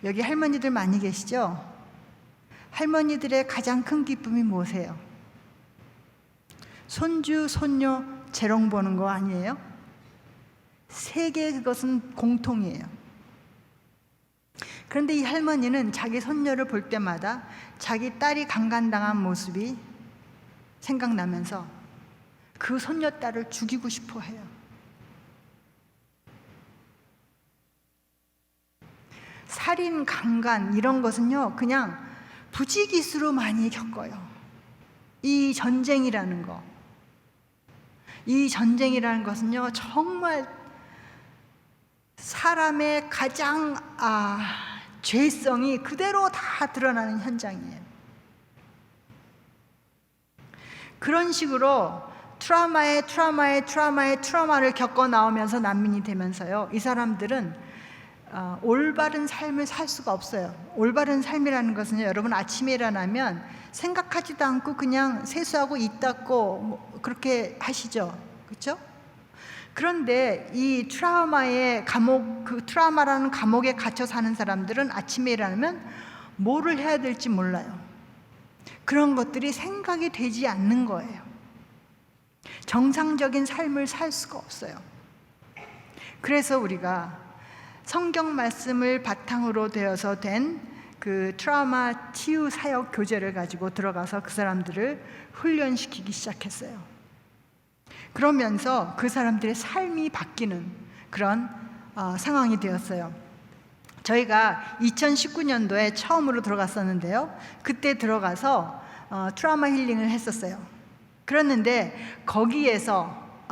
여기 할머니들 많이 계시죠? 할머니들의 가장 큰 기쁨이 무엇이에요? 손주, 손녀 재롱 보는 거 아니에요? 세계 그것은 공통이에요. 그런데 이 할머니는 자기 손녀를 볼 때마다 자기 딸이 강간당한 모습이 생각나면서 그 손녀딸을 죽이고 싶어 해요. 살인, 강간 이런 것은요, 그냥 부지기수로 많이 겪어요. 이 전쟁이라는 거. 이 전쟁이라는 것은요, 정말 사람의 가장 죄성이 그대로 다 드러나는 현장이에요. 그런 식으로 트라우마를 겪어 나오면서 난민이 되면서요, 이 사람들은 올바른 삶을 살 수가 없어요. 올바른 삶이라는 것은요, 여러분 아침에 일어나면 생각하지도 않고 그냥 세수하고 입 닦고 그렇게 하시죠, 그렇죠? 그런데 이 트라우마의 감옥, 그 트라우마라는 감옥에 갇혀 사는 사람들은 아침에 일어나면 뭐를 해야 될지 몰라요. 그런 것들이 생각이 되지 않는 거예요. 정상적인 삶을 살 수가 없어요. 그래서 우리가 성경 말씀을 바탕으로 되어서 된 그 트라우마 치유 사역 교재를 가지고 들어가서 그 사람들을 훈련시키기 시작했어요. 그러면서 그 사람들의 삶이 바뀌는 그런 상황이 되었어요. 저희가 2019년도에 처음으로 들어갔었는데요, 그때 들어가서 트라우마 힐링을 했었어요. 그랬는데 거기에서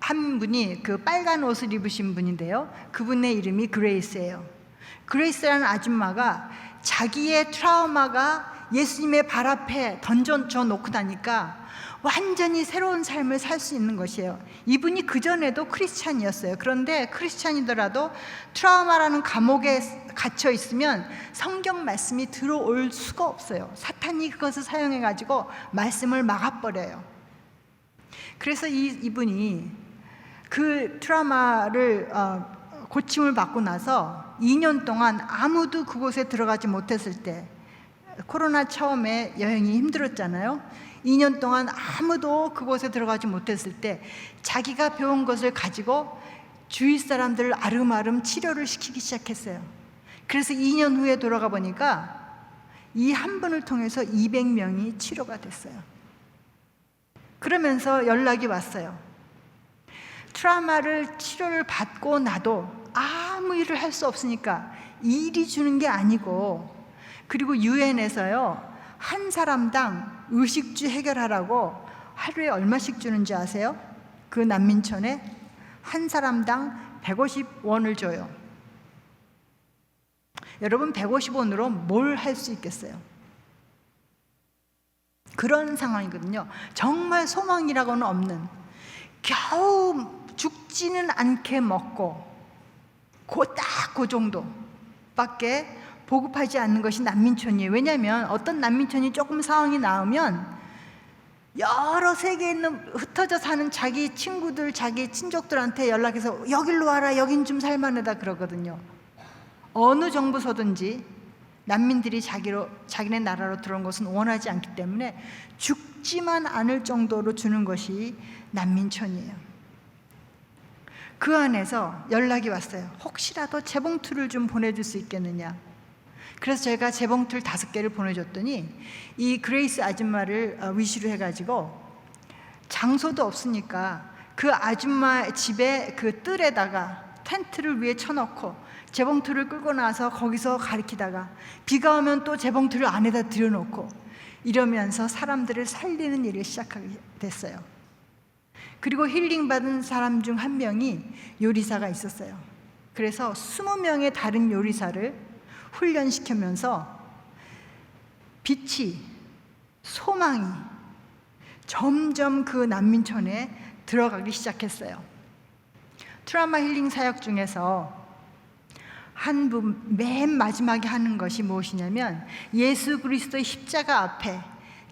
한 분이 그 빨간 옷을 입으신 분인데요, 그분의 이름이 그레이스예요. 그레이스라는 아줌마가 자기의 트라우마가 예수님의 발 앞에 던져져 놓고 나니까 완전히 새로운 삶을 살 수 있는 것이에요. 이분이 그전에도 크리스찬이었어요. 그런데 크리스찬이더라도 트라우마라는 감옥에 갇혀 있으면 성경 말씀이 들어올 수가 없어요. 사탄이 그것을 사용해 가지고 말씀을 막아버려요. 그래서 이분이 그 트라우마를 고침을 받고 나서 2년 동안 아무도 그곳에 들어가지 못했을 때, 코로나 처음에 여행이 힘들었잖아요. 2년 동안 아무도 그곳에 들어가지 못했을 때 자기가 배운 것을 가지고 주위 사람들을 아름아름 치료를 시키기 시작했어요. 그래서 2년 후에 돌아가 보니까 이 한 분을 통해서 200명이 치료가 됐어요. 그러면서 연락이 왔어요. 트라우마를 치료를 받고 나도 아무 일을 할 수 없으니까 일이 주는 게 아니고, 그리고 유엔에서요 한 사람당 의식주 해결하라고 하루에 얼마씩 주는지 아세요? 그 난민촌에 한 사람당 150원을 줘요. 여러분, 150원으로 뭘 할 수 있겠어요? 그런 상황이거든요. 정말 소망이라고는 없는, 겨우 죽지는 않게 먹고 딱 그 정도밖에 보급하지 않는 것이 난민촌이에요. 왜냐하면 어떤 난민촌이 조금 상황이 나오면 여러 세계에 있는 흩어져 사는 자기 친구들, 자기 친족들한테 연락해서 여기로 와라, 여긴 좀 살만하다 그러거든요. 어느 정부서든지 난민들이 자기네 나라로 들어온 것은 원하지 않기 때문에 죽지만 않을 정도로 주는 것이 난민촌이에요. 그 안에서 연락이 왔어요. 혹시라도 재봉틀을 좀 보내줄 수 있겠느냐. 그래서 제가 재봉틀 5개를 보내줬더니 이 그레이스 아줌마를 위시로 해가지고, 장소도 없으니까 그 아줌마 집에 그 뜰에다가 텐트를 위에 쳐놓고 재봉틀을 끌고 나서 거기서 가리키다가 비가 오면 또 재봉틀을 안에다 들여놓고 이러면서 사람들을 살리는 일을 시작하게 됐어요. 그리고 힐링받은 사람 중 한 명이 요리사가 있었어요. 그래서 20명의 다른 요리사를 훈련시키면서 빛이, 소망이 점점 그 난민촌에 들어가기 시작했어요. 트라우마 힐링 사역 중에서 한 분 맨 마지막에 하는 것이 무엇이냐면, 예수 그리스도의 십자가 앞에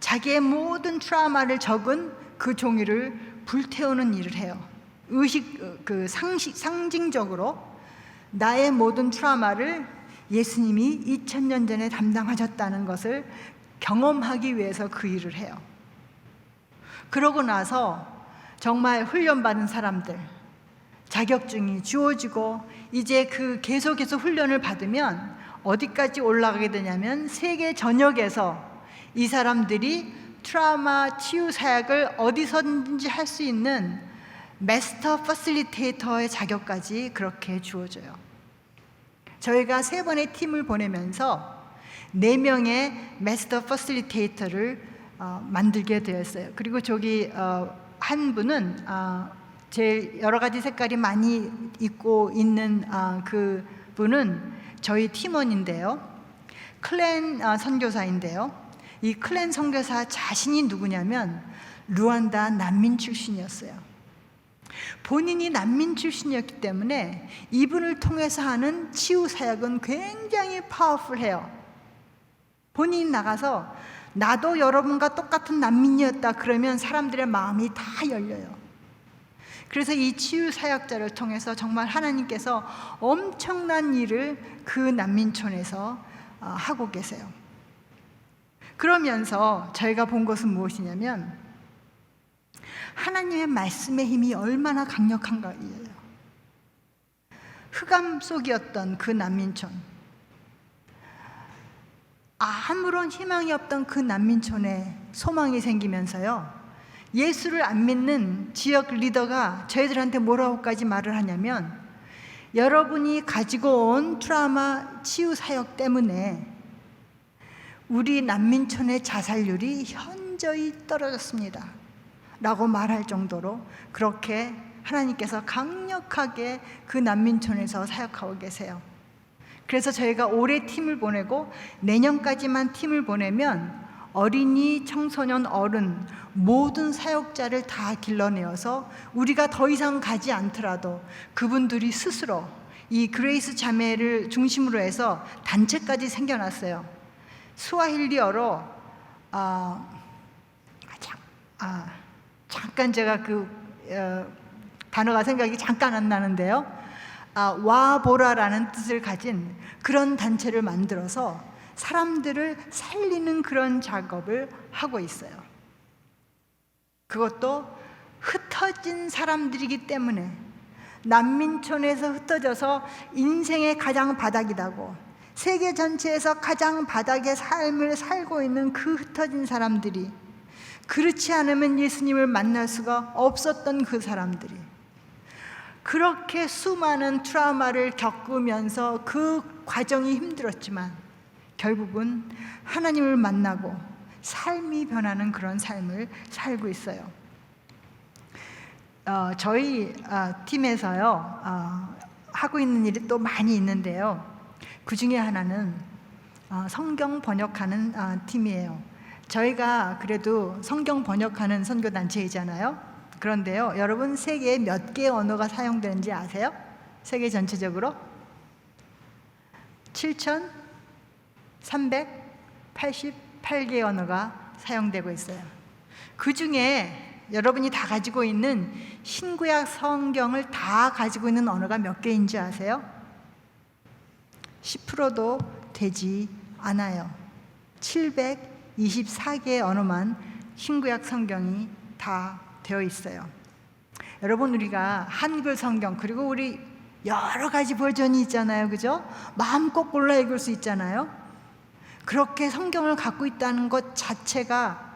자기의 모든 트라우마를 적은 그 종이를 불태우는 일을 해요. 상징적으로 나의 모든 트라우마를 예수님이 2000년 전에 담당하셨다는 것을 경험하기 위해서 그 일을 해요. 그러고 나서 정말 훈련받은 사람들, 자격증이 주어지고 이제 그 계속해서 훈련을 받으면 어디까지 올라가게 되냐면, 세계 전역에서 이 사람들이 트라우마 치유 사역을 어디서든지 할 수 있는 마스터 퍼실리테이터의 자격까지 그렇게 주어져요. 저희가 3번의 팀을 보내면서 4명의 마스터 퍼실리테이터를 만들게 되었어요. 그리고 저기 한 분은 제일 여러 가지 색깔이 많이 입고 있는 그 분은 저희 팀원인데요, 클랜 선교사인데요, 이 클랜 선교사 자신이 누구냐면 루안다 난민 출신이었어요. 본인이 난민 출신이었기 때문에 이분을 통해서 하는 치유 사역은 굉장히 파워풀해요. 본인이 나가서 나도 여러분과 똑같은 난민이었다 그러면 사람들의 마음이 다 열려요. 그래서 이 치유 사역자를 통해서 정말 하나님께서 엄청난 일을 그 난민촌에서 하고 계세요. 그러면서 저희가 본 것은 무엇이냐면, 하나님의 말씀의 힘이 얼마나 강력한가예요. 흑암 속이었던 그 난민촌, 아무런 희망이 없던 그 난민촌에 소망이 생기면서요, 예수를 안 믿는 지역 리더가 저희들한테 뭐라고까지 말을 하냐면, 여러분이 가지고 온 트라우마 치유 사역 때문에 우리 난민촌의 자살률이 현저히 떨어졌습니다 라고 말할 정도로 그렇게 하나님께서 강력하게 그 난민촌에서 사역하고 계세요. 그래서 저희가 올해 팀을 보내고 내년까지만 팀을 보내면 어린이, 청소년, 어른 모든 사역자를 다 길러내어서 우리가 더 이상 가지 않더라도 그분들이 스스로 이 그레이스 자매를 중심으로 해서 단체까지 생겨났어요. 스와힐리어로 잠깐 제가 그 단어가 생각이 잠깐 안 나는데요, 와보라라는 뜻을 가진 그런 단체를 만들어서 사람들을 살리는 그런 작업을 하고 있어요. 그것도 흩어진 사람들이기 때문에, 난민촌에서 흩어져서 인생의 가장 바닥이라고, 세계 전체에서 가장 바닥의 삶을 살고 있는 그 흩어진 사람들이, 그렇지 않으면 예수님을 만날 수가 없었던 그 사람들이, 그렇게 수많은 트라우마를 겪으면서 그 과정이 힘들었지만 결국은 하나님을 만나고 삶이 변하는 그런 삶을 살고 있어요. 저희 팀에서요, 하고 있는 일이 또 많이 있는데요. 그 중에 하나는 성경 번역하는 팀이에요. 저희가 그래도 성경 번역하는 선교단체이잖아요. 그런데요, 여러분 세계에 몇 개의 언어가 사용되는지 아세요? 세계 전체적으로 7,388개의 언어가 사용되고 있어요. 그 중에 여러분이 다 가지고 있는 신구약 성경을 다 가지고 있는 언어가 몇 개인지 아세요? 10%도 되지 않아요. 724개의 언어만 신구약 성경이 다 되어 있어요. 여러분, 우리가 한글 성경, 그리고 우리 여러 가지 버전이 있잖아요, 그죠? 마음껏 골라 읽을 수 있잖아요. 그렇게 성경을 갖고 있다는 것 자체가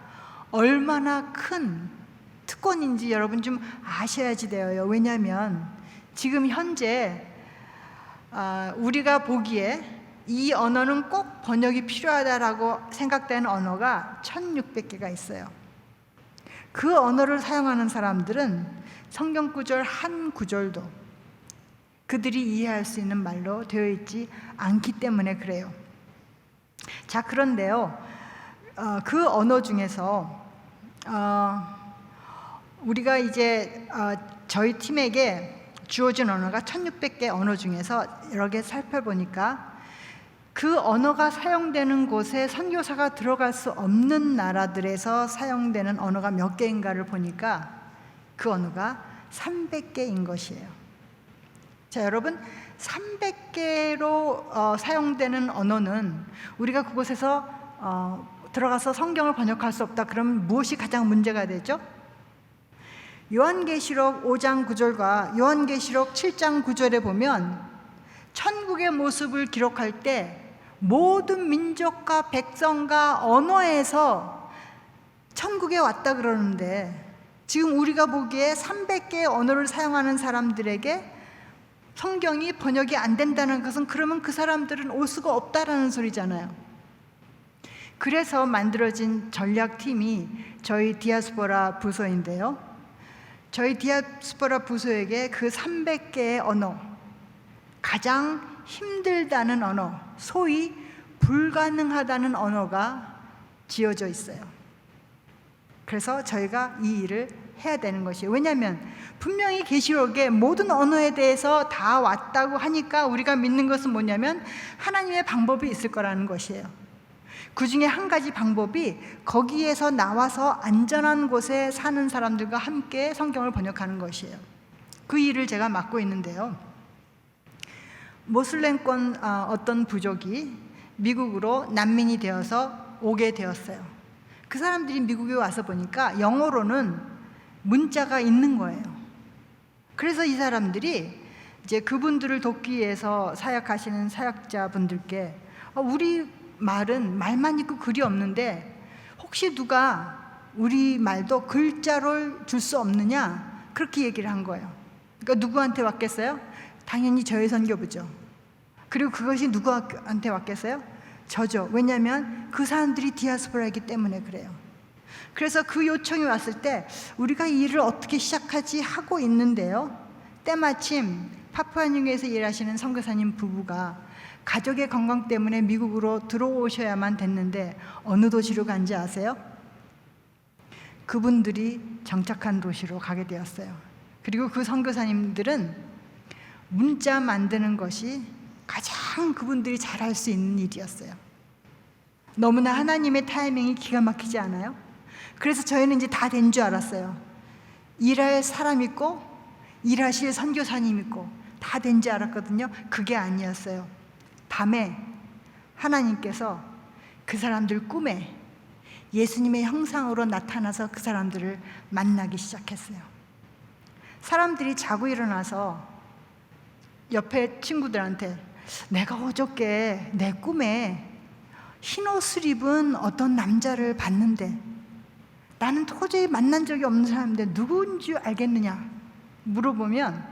얼마나 큰 특권인지 여러분 좀 아셔야지 돼요. 왜냐하면 지금 현재 우리가 보기에 이 언어는 꼭 번역이 필요하다라고 생각되는 언어가 1,600개가 있어요. 그 언어를 사용하는 사람들은 성경 구절 한 구절도 그들이 이해할 수 있는 말로 되어 있지 않기 때문에 그래요. 자, 그런데요, 그 언어 중에서 우리가 이제 저희 팀에게 주어진 언어가 1,600개 언어 중에서 여러 개 살펴보니까 그 언어가 사용되는 곳에 선교사가 들어갈 수 없는 나라들에서 사용되는 언어가 몇 개인가를 보니까 그 언어가 300개인 것이에요. 자, 여러분, 300개로 사용되는 언어는 우리가 그곳에서 들어가서 성경을 번역할 수 없다. 그러면 무엇이 가장 문제가 되죠? 요한계시록 5장 9절과 요한계시록 7장 9절에 보면 천국의 모습을 기록할 때 모든 민족과 백성과 언어에서 천국에 왔다 그러는데, 지금 우리가 보기에 300개의 언어를 사용하는 사람들에게 성경이 번역이 안 된다는 것은, 그러면 그 사람들은 올 수가 없다라는 소리잖아요. 그래서 만들어진 전략팀이 저희 디아스포라 부서인데요, 저희 디아스포라 부서에게 그 300개의 언어, 가장 힘들다는 언어, 소위 불가능하다는 언어가 지어져 있어요. 그래서 저희가 이 일을 해야 되는 것이에요. 왜냐하면 분명히 계시록에 모든 언어에 대해서 다 왔다고 하니까 우리가 믿는 것은 뭐냐면 하나님의 방법이 있을 거라는 것이에요. 그 중에 한 가지 방법이 거기에서 나와서 안전한 곳에 사는 사람들과 함께 성경을 번역하는 것이에요. 그 일을 제가 맡고 있는데요, 모슬렘권 어떤 부족이 미국으로 난민이 되어서 오게 되었어요. 그 사람들이 미국에 와서 보니까 영어로는 문자가 있는 거예요. 그래서 이 사람들이 이제 그분들을 돕기 위해서 사역하시는 사역자분들께 우리 말은 말만 있고 글이 없는데 혹시 누가 우리 말도 글자를 줄 수 없느냐, 그렇게 얘기를 한 거예요. 그러니까 누구한테 왔겠어요? 당연히 저희 선교부죠. 그리고 그것이 누구한테 왔겠어요? 저죠. 왜냐하면 그 사람들이 디아스포라이기 때문에 그래요. 그래서 그 요청이 왔을 때 우리가 이 일을 어떻게 시작하지 하고 있는데요, 때마침 파푸아뉴기니에서 일하시는 선교사님 부부가 가족의 건강 때문에 미국으로 들어오셔야만 됐는데 어느 도시로 간지 아세요? 그분들이 정착한 도시로 가게 되었어요. 그리고 그 선교사님들은 문자 만드는 것이 가장 그분들이 잘할 수 있는 일이었어요. 너무나 하나님의 타이밍이 기가 막히지 않아요? 그래서 저희는 이제 다 된 줄 알았어요. 일할 사람 있고 일하실 선교사님 있고 다 된 줄 알았거든요. 그게 아니었어요. 밤에 하나님께서 그 사람들 꿈에 예수님의 형상으로 나타나서 그 사람들을 만나기 시작했어요. 사람들이 자고 일어나서 옆에 친구들한테 내가 어저께 내 꿈에 흰 옷을 입은 어떤 남자를 봤는데 나는 도저히 만난 적이 없는 사람인데 누구인지 알겠느냐 물어보면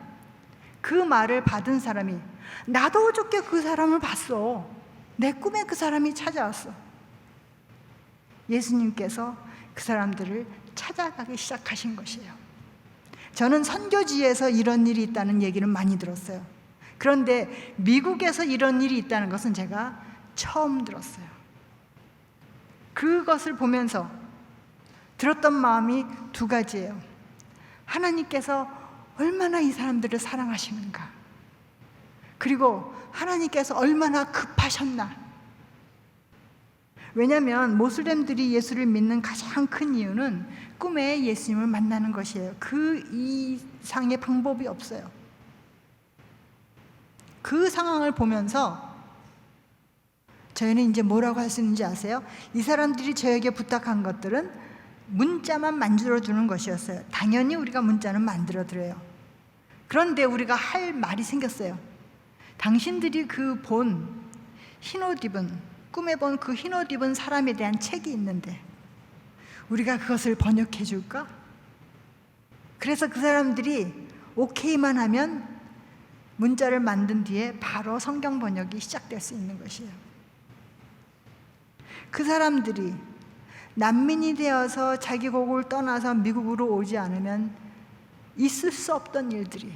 그 말을 받은 사람이 나도 어저께 그 사람을 봤어. 내 꿈에 그 사람이 찾아왔어. 예수님께서 그 사람들을 찾아가기 시작하신 것이에요. 저는 선교지에서 이런 일이 있다는 얘기를 많이 들었어요. 그런데 미국에서 이런 일이 있다는 것은 제가 처음 들었어요. 그것을 보면서 들었던 마음이 두 가지예요. 하나님께서 얼마나 이 사람들을 사랑하시는가, 그리고 하나님께서 얼마나 급하셨나. 왜냐하면 모슬렘들이 예수를 믿는 가장 큰 이유는 꿈에 예수님을 만나는 것이에요. 그 이상의 방법이 없어요. 그 상황을 보면서 저희는 이제 뭐라고 할 수 있는지 아세요? 이 사람들이 저에게 부탁한 것들은 문자만 만들어주는 것이었어요. 당연히 우리가 문자는 만들어드려요. 그런데 우리가 할 말이 생겼어요. 당신들이 그 본 흰옷 입은, 꿈에 본 그 흰옷 입은 사람에 대한 책이 있는데 우리가 그것을 번역해 줄까? 그래서 그 사람들이 오케이만 하면 문자를 만든 뒤에 바로 성경 번역이 시작될 수 있는 것이에요. 그 사람들이 난민이 되어서 자기 고국을 떠나서 미국으로 오지 않으면 있을 수 없던 일들이,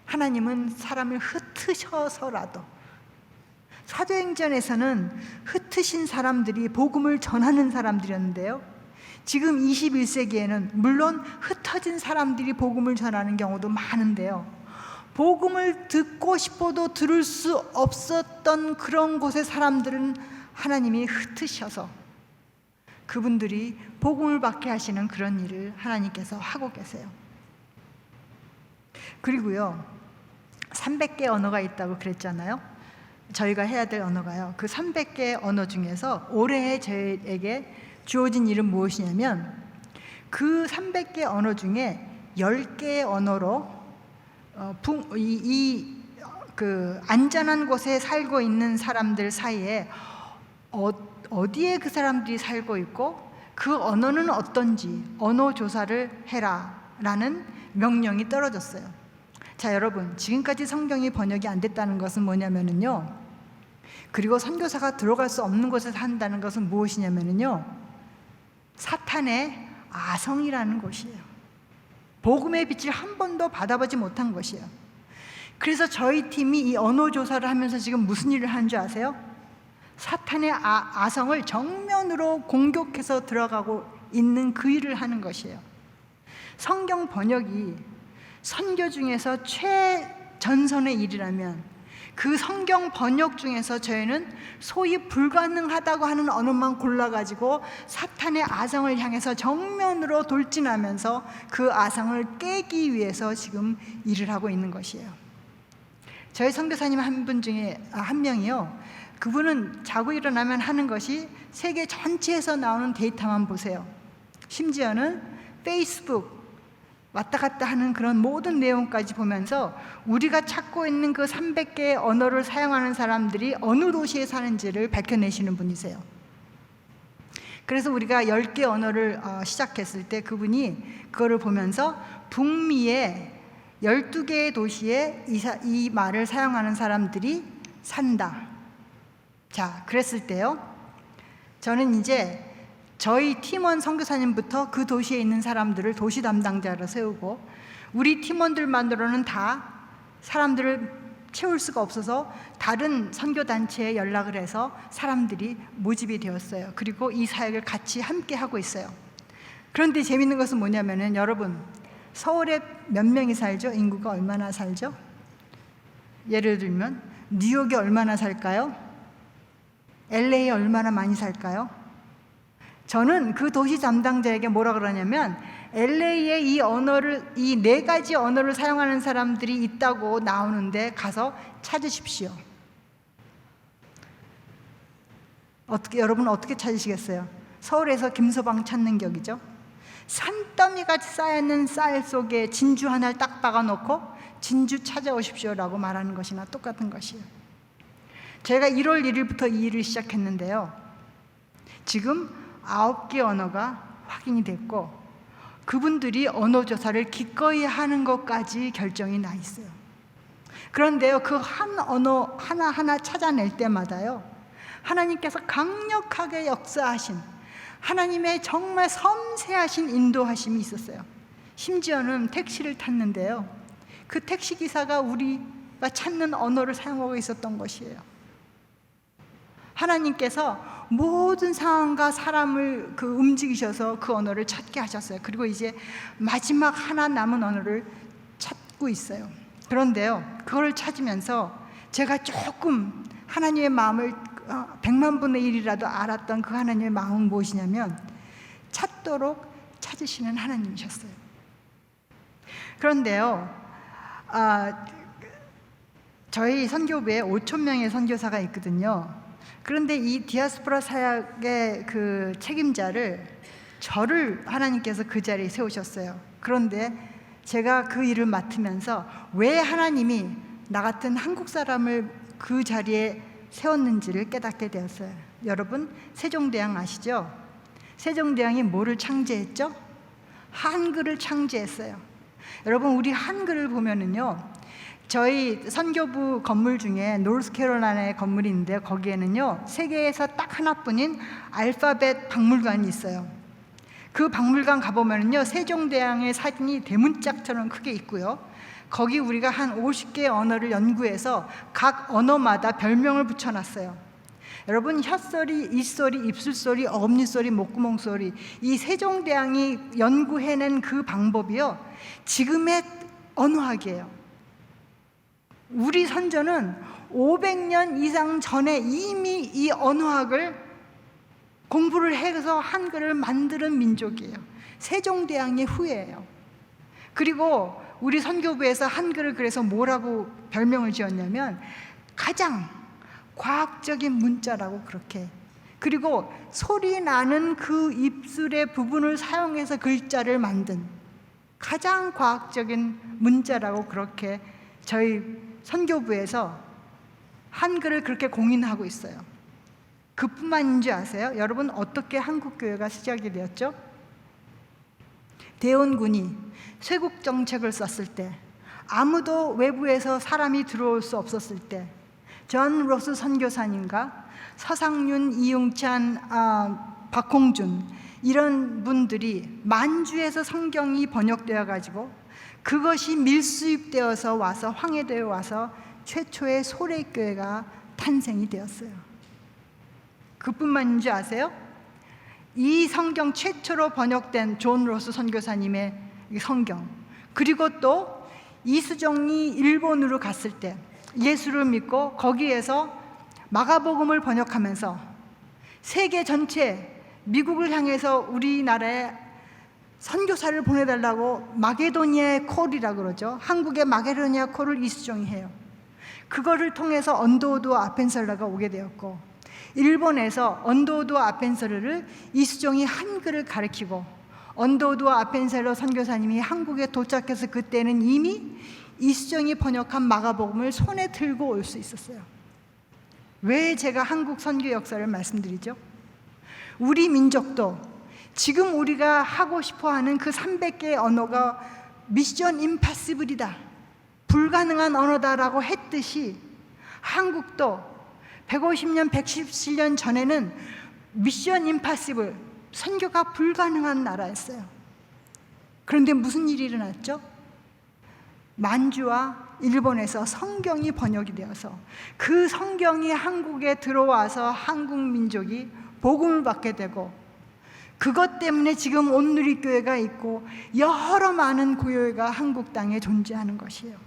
하나님은 사람을 흩으셔서라도, 사도행전에서는 흩으신 사람들이 복음을 전하는 사람들이었는데요, 지금 21세기에는 물론 흩어진 사람들이 복음을 전하는 경우도 많은데요, 복음을 듣고 싶어도 들을 수 없었던 그런 곳의 사람들은 하나님이 흩으셔서 그분들이 복음을 받게 하시는 그런 일을 하나님께서 하고 계세요. 그리고요, 300개 언어가 있다고 그랬잖아요. 저희가 해야 될 언어가요, 그 300개 언어 중에서 올해 저에게 주어진 일은 무엇이냐면, 그 300개 언어 중에 10개의 언어로 그 안전한 곳에 살고 있는 사람들 사이에 어디에 그 사람들이 살고 있고 그 언어는 어떤지 언어 조사를 해라 라는 명령이 떨어졌어요. 자, 여러분, 지금까지 성경이 번역이 안 됐다는 것은 뭐냐면요, 그리고 선교사가 들어갈 수 없는 곳에서 한다는 것은 무엇이냐면요, 사탄의 아성이라는 곳이에요. 복음의 빛을 한 번도 받아보지 못한 것이에요. 그래서 저희 팀이 이 언어 조사를 하면서 지금 무슨 일을 하는 줄 아세요? 사탄의 아성을 정면으로 공격해서 들어가고 있는 그 일을 하는 것이에요. 성경 번역이 선교 중에서 최전선의 일이라면 그 성경 번역 중에서 저희는 소위 불가능하다고 하는 언어만 골라가지고 사탄의 아성을 향해서 정면으로 돌진하면서 그 아성을 깨기 위해서 지금 일을 하고 있는 것이에요. 저희 선교사님 한 분 중에 한 명이요, 그분은 자고 일어나면 하는 것이 세계 전체에서 나오는 데이터만 보세요. 심지어는 페이스북 왔다 갔다 하는 그런 모든 내용까지 보면서 우리가 찾고 있는 그 300개의 언어를 사용하는 사람들이 어느 도시에 사는지를 밝혀내시는 분이세요. 그래서 우리가 10개 언어를 시작했을 때 그분이 그거를 보면서 북미의 12개의 도시에 이 말을 사용하는 사람들이 산다. 자, 그랬을 때요, 저는 이제 저희 팀원 선교사님부터 그 도시에 있는 사람들을 도시 담당자로 세우고, 우리 팀원들만으로는 다 사람들을 채울 수가 없어서 다른 선교단체에 연락을 해서 사람들이 모집이 되었어요. 그리고 이 사역을 같이 함께 하고 있어요. 그런데 재밌는 것은 뭐냐면은, 여러분, 서울에 몇 명이 살죠? 인구가 얼마나 살죠? 예를 들면 뉴욕에 얼마나 살까요? LA에 얼마나 많이 살까요? 저는 그 도시 담당자에게 뭐라 그러냐면 LA에 이 4가지 언어를 사용하는 사람들이 있다고 나오는데 가서 찾으십시오. 여러분 어떻게 찾으시겠어요? 서울에서 김서방 찾는 격이죠. 산더미같이 쌓여있는 쌀 속에 진주 하나를 딱 박아놓고 진주 찾아오십시오라고 말하는 것이나 똑같은 것이에요. 제가 1월 1일부터 이 일을 시작했는데요. 지금 9개 언어가 확인이 됐고 그분들이 언어 조사를 기꺼이 하는 것까지 결정이 나 있어요. 그런데요, 그 한 언어 하나하나 찾아낼 때마다요, 하나님께서 강력하게 역사하신 하나님의 정말 섬세하신 인도하심이 있었어요. 심지어는 택시를 탔는데요, 그 택시기사가 우리가 찾는 언어를 사용하고 있었던 것이에요. 하나님께서 모든 상황과 사람을 움직이셔서 그 언어를 찾게 하셨어요. 그리고 이제 마지막 하나 남은 언어를 찾고 있어요. 그런데요, 그걸 찾으면서 제가 조금 하나님의 마음을 100만 분의 1이라도 알았던 그 하나님의 마음은 무엇이냐면 찾도록 찾으시는 하나님이셨어요. 그런데요, 저희 선교부에 5,000명의 선교사가 있거든요. 그런데 이 디아스포라 사역의 그 책임자를 저를 하나님께서 그 자리에 세우셨어요. 그런데 제가 그 일을 맡으면서 왜 하나님이 나 같은 한국 사람을 그 자리에 세웠는지를 깨닫게 되었어요. 여러분, 세종대왕 아시죠? 세종대왕이 뭐를 창제했죠? 한글을 창제했어요. 여러분, 우리 한글을 보면은요, 저희 선교부 건물 중에 노스캐롤라이나의 건물이 있는데요, 거기에는요 세계에서 딱 하나뿐인 알파벳 박물관이 있어요. 그 박물관 가보면은요 세종대왕의 사진이 대문짝처럼 크게 있고요, 거기 우리가 한 50개의 언어를 연구해서 각 언어마다 별명을 붙여놨어요. 여러분, 혀소리, 입소리, 입술소리, 어금니소리, 목구멍소리, 이 세종대왕이 연구해낸 그 방법이요 지금의 언어학이에요. 우리 선조는 500년 이상 전에 이미 이 언어학을 공부를 해서 한글을 만드는 민족이에요. 세종대왕의 후예예요. 그리고 우리 선교부에서 한글을 그래서 뭐라고 별명을 지었냐면 가장 과학적인 문자라고 그렇게, 그리고 소리 나는 그 입술의 부분을 사용해서 글자를 만든 가장 과학적인 문자라고 그렇게 저희 선교부에서 한글을 그렇게 공인하고 있어요. 그뿐만인 줄 아세요? 여러분, 어떻게 한국교회가 시작이 되었죠? 대원군이 쇄국 정책을 썼을 때, 아무도 외부에서 사람이 들어올 수 없었을 때, 존 로스 선교사님과 서상윤, 이용찬, 박홍준 이런 분들이 만주에서 성경이 번역되어 가지고 그것이 밀수입되어서 와서 황해도에 와서 최초의 소래교회가 탄생이 되었어요. 그뿐만인 줄 아세요? 이 성경 최초로 번역된 존 로스 선교사님의 성경, 그리고 또 이수정이 일본으로 갔을 때 예수를 믿고 거기에서 마가복음을 번역하면서 세계 전체, 미국을 향해서 우리나라에 선교사를 보내달라고 마게도니아의 콜이라고 그러죠. 한국의 마게도니아 콜을 이수정이 해요. 그거를 통해서 언더우드 아펜설러가 오게 되었고, 일본에서 언더우드 아펜설러를 이수정이 한글을 가르치고, 언더우드 아펜설러 선교사님이 한국에 도착해서 그때는 이미 이수정이 번역한 마가복음을 손에 들고 올 수 있었어요. 왜 제가 한국 선교 역사를 말씀드리죠? 우리 민족도 지금 우리가 하고 싶어하는 그 300개의 언어가 미션 임파시블이다, 불가능한 언어다라고 했듯이 한국도 150년, 117년 전에는 미션 임파시블, 선교가 불가능한 나라였어요. 그런데 무슨 일이 일어났죠? 만주와 일본에서 성경이 번역이 되어서 그 성경이 한국에 들어와서 한국 민족이 복음을 받게 되고, 그것 때문에 지금 온누리교회가 있고 여러 많은 교회가 한국 땅에 존재하는 것이에요.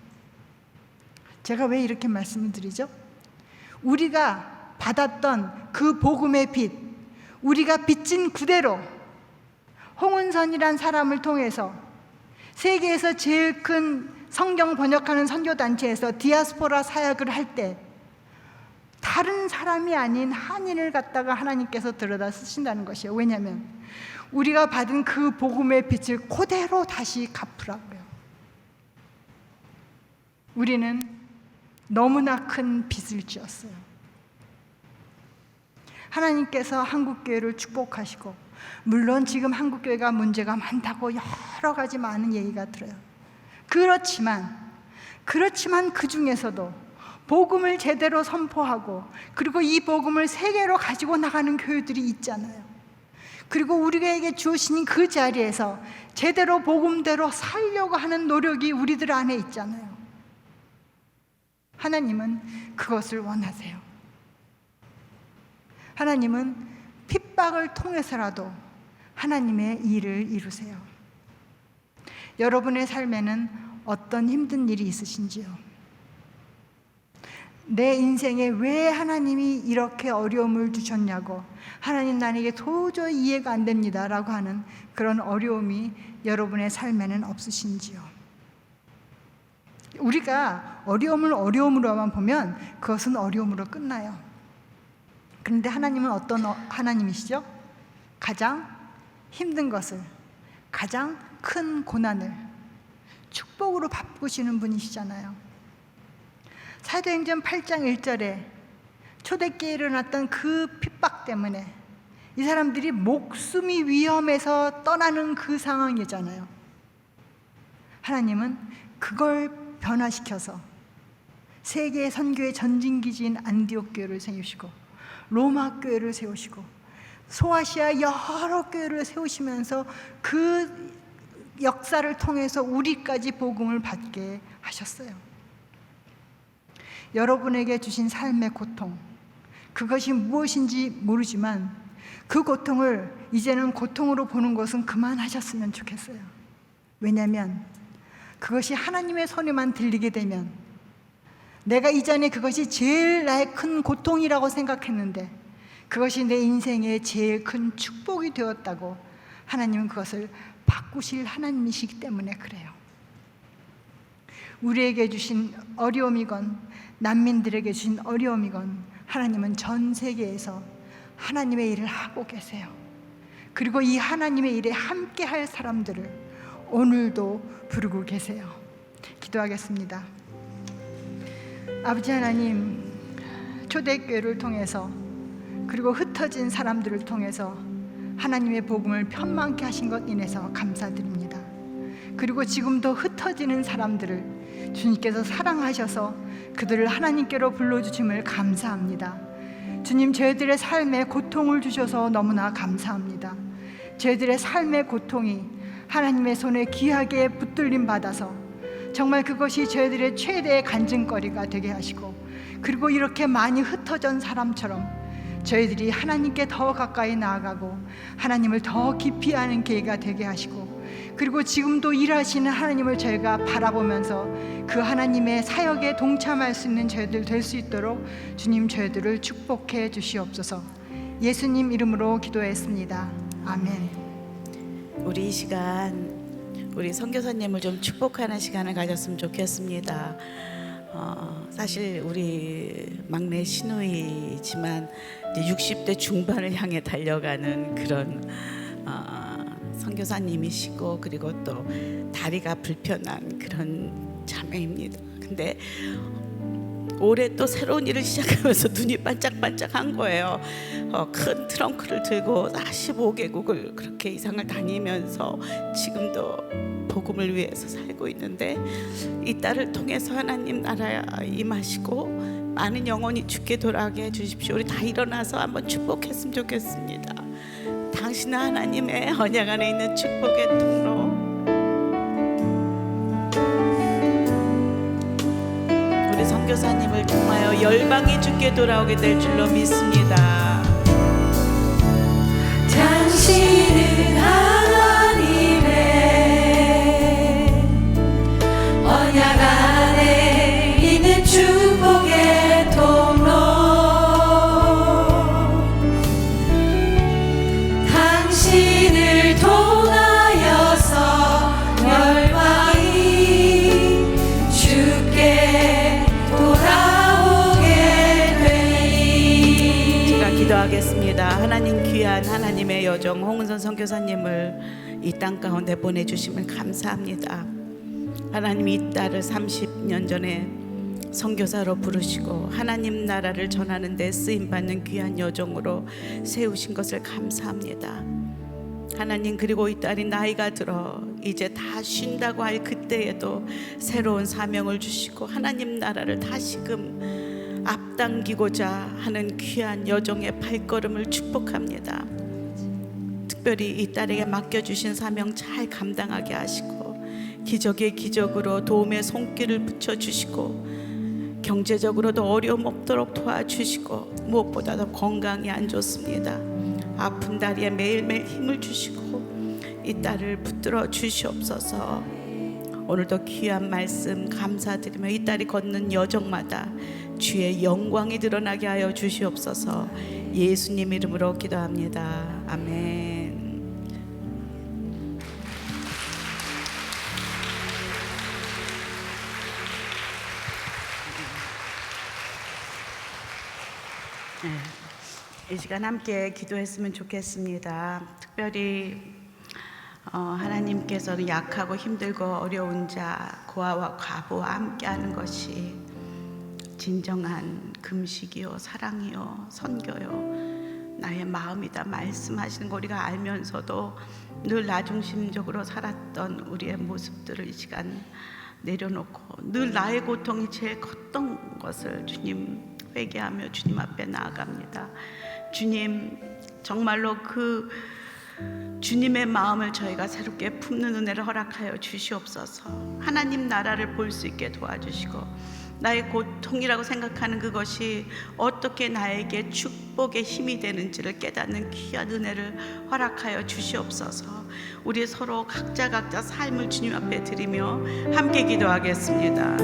제가 왜 이렇게 말씀을 드리죠? 우리가 받았던 그 복음의 빛, 우리가 빚진 그대로 홍은선이란 사람을 통해서 세계에서 제일 큰 성경 번역하는 선교단체에서 디아스포라 사역을 할 때 다른 사람이 아닌 한인을 갖다가 하나님께서 들여다 쓰신다는 것이에요. 왜냐하면 우리가 받은 그 복음의 빚을 그대로 다시 갚으라고요. 우리는 너무나 큰 빚을 지었어요. 하나님께서 한국교회를 축복하시고, 물론 지금 한국교회가 문제가 많다고 여러 가지 많은 얘기가 들어요. 그렇지만 그 중에서도 복음을 제대로 선포하고, 그리고 이 복음을 세계로 가지고 나가는 교회들이 있잖아요. 그리고 우리에게 주신 그 자리에서 제대로 복음대로 살려고 하는 노력이 우리들 안에 있잖아요. 하나님은 그것을 원하세요. 하나님은 핍박을 통해서라도 하나님의 일을 이루세요. 여러분의 삶에는 어떤 힘든 일이 있으신지요? 내 인생에 왜 하나님이 이렇게 어려움을 주셨냐고, 하나님 나에게 도저히 이해가 안 됩니다 라고 하는 그런 어려움이 여러분의 삶에는 없으신지요? 우리가 어려움을 어려움으로만 보면 그것은 어려움으로 끝나요. 그런데 하나님은 어떤 하나님이시죠? 가장 힘든 것을, 가장 큰 고난을 축복으로 바꾸시는 분이시잖아요. 사도행전 8장 1절에 초대교회에 일어났던 그 핍박 때문에 이 사람들이 목숨이 위험해서 떠나는 그 상황이잖아요. 하나님은 그걸 변화시켜서 세계 선교의 전진기지인 안디옥 교회를 세우시고, 로마 교회를 세우시고, 소아시아 여러 교회를 세우시면서 그 역사를 통해서 우리까지 복음을 받게 하셨어요. 여러분에게 주신 삶의 고통, 그것이 무엇인지 모르지만 그 고통을 이제는 고통으로 보는 것은 그만하셨으면 좋겠어요. 왜냐하면 그것이 하나님의 손에만 들리게 되면, 내가 이전에 그것이 제일 나의 큰 고통이라고 생각했는데 그것이 내 인생의 제일 큰 축복이 되었다고, 하나님은 그것을 바꾸실 하나님이시기 때문에 그래요. 우리에게 주신 어려움이건 난민들에게 주신 어려움이건, 하나님은 전 세계에서 하나님의 일을 하고 계세요. 그리고 이 하나님의 일에 함께 할 사람들을 오늘도 부르고 계세요. 기도하겠습니다. 아버지 하나님, 초대교회를 통해서 그리고 흩어진 사람들을 통해서 하나님의 복음을 편만케 하신 것 인해서 감사드립니다. 그리고 지금도 흩어지는 사람들을 주님께서 사랑하셔서 그들을 하나님께로 불러주심을 감사합니다. 주님, 저희들의 삶에 고통을 주셔서 너무나 감사합니다. 저희들의 삶의 고통이 하나님의 손에 귀하게 붙들림 받아서 정말 그것이 저희들의 최대의 간증거리가 되게 하시고, 그리고 이렇게 많이 흩어진 사람처럼 저희들이 하나님께 더 가까이 나아가고 하나님을 더 깊이 아는 계기가 되게 하시고, 그리고 지금도 일하시는 하나님을 저희가 바라보면서 그 하나님의 사역에 동참할 수 있는 저희들 될 수 있도록 주님, 저희들을 축복해 주시옵소서. 예수님 이름으로 기도했습니다. 아멘. 우리 이 시간 우리 선교사님을 좀 축복하는 시간을 가졌으면 좋겠습니다. 사실 우리 막내 시누이지만 이제 60대 중반을 향해 달려가는 그런 선교사님이시고, 그리고 또 다리가 불편한 그런 자매입니다. 근데 올해 또 새로운 일을 시작하면서 눈이 반짝반짝한 거예요. 큰 트렁크를 들고 45개국을 그렇게 이상을 다니면서 지금도 복음을 위해서 살고 있는데, 이 딸을 통해서 하나님 나라 임하시고 많은 영혼이 주께 돌아가게 해주십시오. 우리 다 일어나서 한번 축복했으면 좋겠습니다. 당신은 하나님의 언약 안에 있는 축복의 통로, 우리 선교사님을 통하여 열방이 주께 돌아오게 될 줄로 믿습니다. 당신은 하나님의 언약 안에 있는 축복의 통로, 당신을 통하여서 열방이 주께 돌아오게 되리. 제가 기도하겠습니다. 하나님 귀한 하나님의 여정 홍은선 선교사님을 이 땅 가운데 보내주심을 감사합니다. 하나님이 이 딸을 30년 전에 선교사로 부르시고 하나님 나라를 전하는 데 쓰임받는 귀한 여정으로 세우신 것을 감사합니다. 하나님, 그리고 이 딸이 나이가 들어 이제 다 쉰다고 할 그때에도 새로운 사명을 주시고 하나님 나라를 다시금 앞당기고자 하는 귀한 여정의 발걸음을 축복합니다. 특별히 이 딸에게 맡겨주신 사명 잘 감당하게 하시고 기적의 기적으로 도움의 손길을 붙여주시고 경제적으로도 어려움 없도록 도와주시고 무엇보다도 건강이 안 좋습니다. 아픈 다리에 매일매일 힘을 주시고 이 딸을 붙들어 주시옵소서. 오늘도 귀한 말씀 감사드리며 이 딸이 걷는 여정마다 주의 영광이 드러나게 하여 주시옵소서. 예수님 이름으로 기도합니다. 아멘. 이 시간 함께 기도했으면 좋겠습니다. 특별히 하나님께서는 약하고 힘들고 어려운 자, 고아와 과부와 함께하는 것이 진정한 금식이요 사랑이요 선교요 나의 마음이다 말씀하시는 거 우리가 알면서도 늘 나중심적으로 살았던 우리의 모습들을 이 시간 내려놓고 늘 나의 고통이 제일 컸던 것을 주님 회개하며 주님 앞에 나아갑니다. 주님, 정말로 그 주님의 마음을 저희가 새롭게 품는 은혜를 허락하여 주시옵소서. 하나님 나라를 볼 수 있게 도와주시고 나의 고통이라고 생각하는 그것이 어떻게 나에게 축복의 힘이 되는지를 깨닫는 귀한 은혜를 허락하여 주시옵소서. 우리 서로 각자 삶을 주님 앞에 드리며 함께 기도하겠습니다.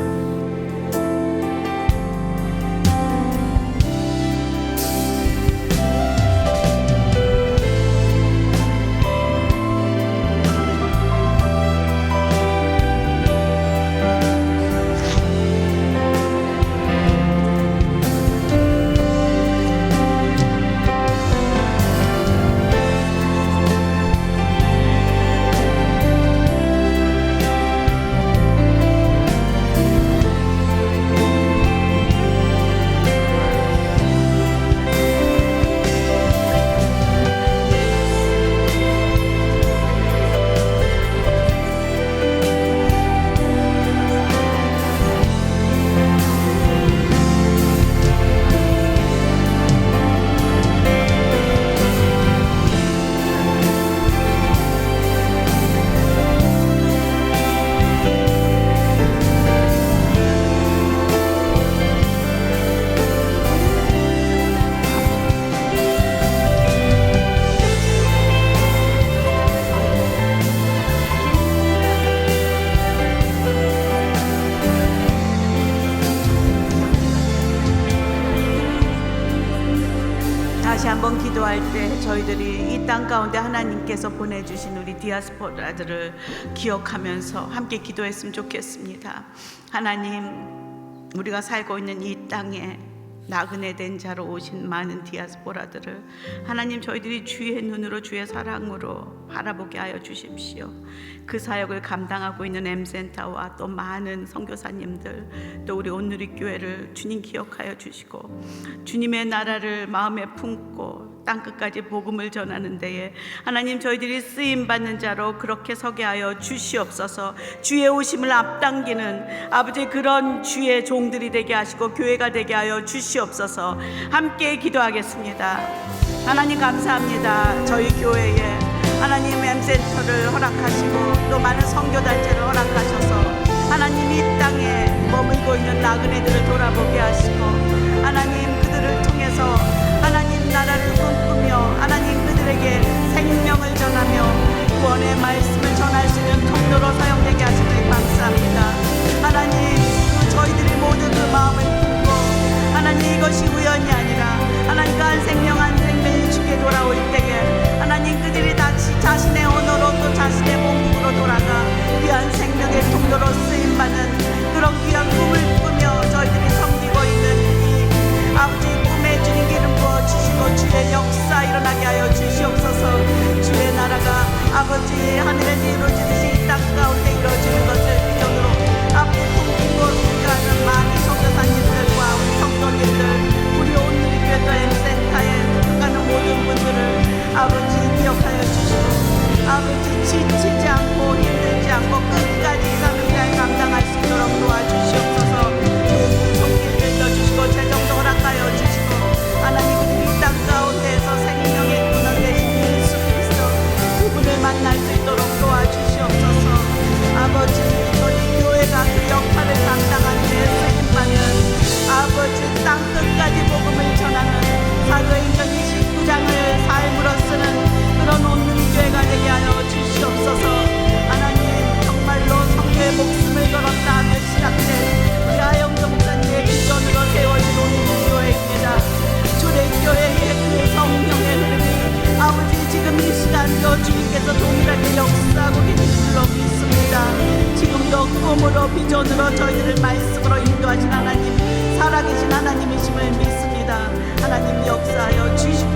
다시 한번 기도할 때 저희들이 이 땅 가운데 하나님께서 보내주신 우리 디아스포라들을 기억하면서 함께 기도했으면 좋겠습니다. 하나님, 우리가 살고 있는 이 땅에 나그네 된 자로 오신 많은 디아스포라들을 하나님 저희들이 주의 눈으로 주의 사랑으로 바라보게 하여 주십시오. 그 사역을 감당하고 있는 M센터와 또 많은 선교사님들 또 우리 온누리교회를 주님 기억하여 주시고 주님의 나라를 마음에 품고 땅끝까지 복음을 전하는 데에 하나님 저희들이 쓰임받는 자로 그렇게 서게 하여 주시옵소서. 주의 오심을 앞당기는 아버지 그런 주의 종들이 되게 하시고 교회가 되게 하여 주시옵소서. 함께 기도하겠습니다. 하나님 감사합니다. 저희 교회에 하나님 M센터를 허락하시고 또 많은 선교단체를 허락하셔서 하나님 이 땅에 머물고 있는 나그네들을 돌아보게 하시고 하나님 그들을 통해서 하나님 나라를 꿈꾸며 하나님 그들에게 생명을 전하며 구원의 말씀을 전할 수 있는 통로로 사용되게 하시니 감사합니다. 하나님 저희들이 모두 그 마음을 품고 하나님 이것이 우연이 아니라 하나님 그 한 생명 한 생명이 주께 돌아올 때에 하나님 그들이 다 지치지 않고 힘들지 않고 끝까지 사명자에 감당할 수 있도록 도와주시옵소서. 손길 들려주시고 재정도 허락하여 주시고 하나님 이 땅 가운데에서 생명의 근원 되신 예수 그리스도 그분을 만날 수 있도록 도와주시옵소서. 아버지 저희 교회가 그 역할을 감당하는 데 쓰임받는 아버지 땅 끝까지 복음을 전하는 사도행전 29장을 삶으로 쓰는 그런 온누리 교회가 되게 하여 주시옵소서. 하나님 정말로 성교의 목숨을 걸었다 하며 시작된 우리 하영정 목사님의 비전으로 세워진 온누리 교회입니다. 초대교회의 그 성령의 흐름이 아버지 지금 이 시간도 주님께서 동일하게 역사하고 계신 줄로 믿습니다. 지금도 꿈으로 비전으로 저희들을 말씀으로 인도하신 하나님, 살아계신 하나님이심을 믿습니다. 하나님 역사하여 주시고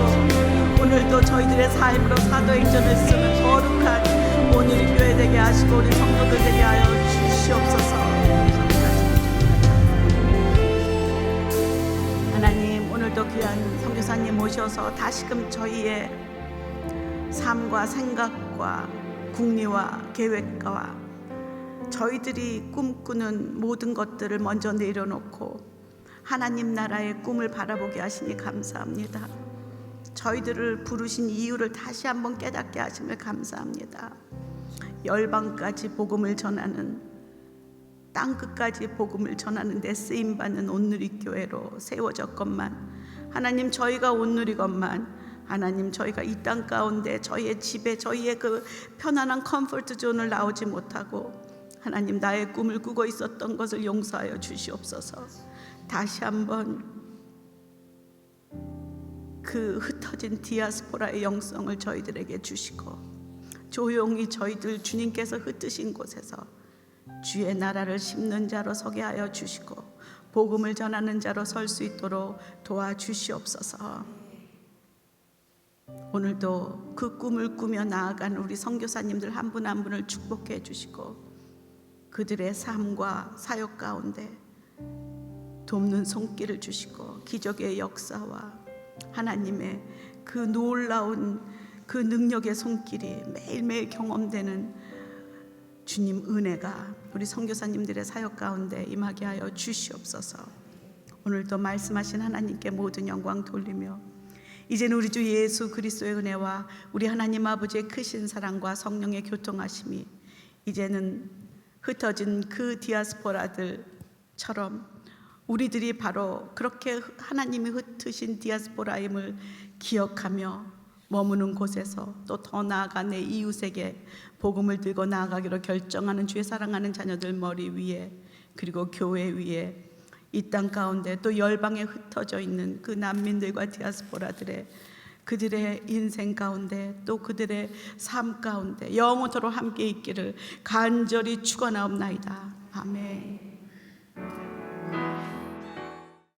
오늘도 저희들의 삶으로 사도행전을 쓰는 거룩한 오늘의 교회 되게 하시고 우리 성도들 되게 하여 주시옵소서. 하나님 오늘도 귀한 선교사님 모셔서 다시금 저희의 삶과 생각과 국리와 계획과 저희들이 꿈꾸는 모든 것들을 먼저 내려놓고 하나님 나라의 꿈을 바라보게 하시니 감사합니다. 저희들을 부르신 이유를 다시 한번 깨닫게 하심을 감사합니다. 열방까지 복음을 전하는 땅끝까지 복음을 전하는 데 쓰임받는 온누리 교회로 세워졌건만 하나님 저희가 온누리건만 하나님 저희가 이 땅 가운데 저희의 집에 저희의 그 편안한 컴포트 존을 나오지 못하고 하나님 나의 꿈을 꾸고 있었던 것을 용서하여 주시옵소서. 다시 한번 그 흩어진 디아스포라의 영성을 저희들에게 주시고 조용히 저희들 주님께서 흩으신 곳에서 주의 나라를 심는 자로 서게 하여 주시고 복음을 전하는 자로 설 수 있도록 도와주시옵소서. 오늘도 그 꿈을 꾸며 나아가는 우리 선교사님들 한 분 한 분을 축복해 주시고 그들의 삶과 사역 가운데 돕는 손길을 주시고 기적의 역사와 하나님의 그 놀라운 그 능력의 손길이 매일매일 경험되는 주님 은혜가 우리 선교사님들의 사역 가운데 임하게 하여 주시옵소서. 오늘도 말씀하신 하나님께 모든 영광 돌리며 이제는 우리 주 예수 그리스도의 은혜와 우리 하나님 아버지의 크신 사랑과 성령의 교통하심이 이제는 흩어진 그 디아스포라들처럼 우리들이 바로 그렇게 하나님이 흩으신 디아스포라임을 기억하며 머무는 곳에서 또 더 나아가 내 이웃에게 복음을 들고 나아가기로 결정하는 주의 사랑하는 자녀들 머리 위에 그리고 교회 위에 이 땅 가운데 또 열방에 흩어져 있는 그 난민들과 디아스포라들의 그들의 인생 가운데 또 그들의 삶 가운데 영원토록 함께 있기를 간절히 축원하옵나이다. 아멘.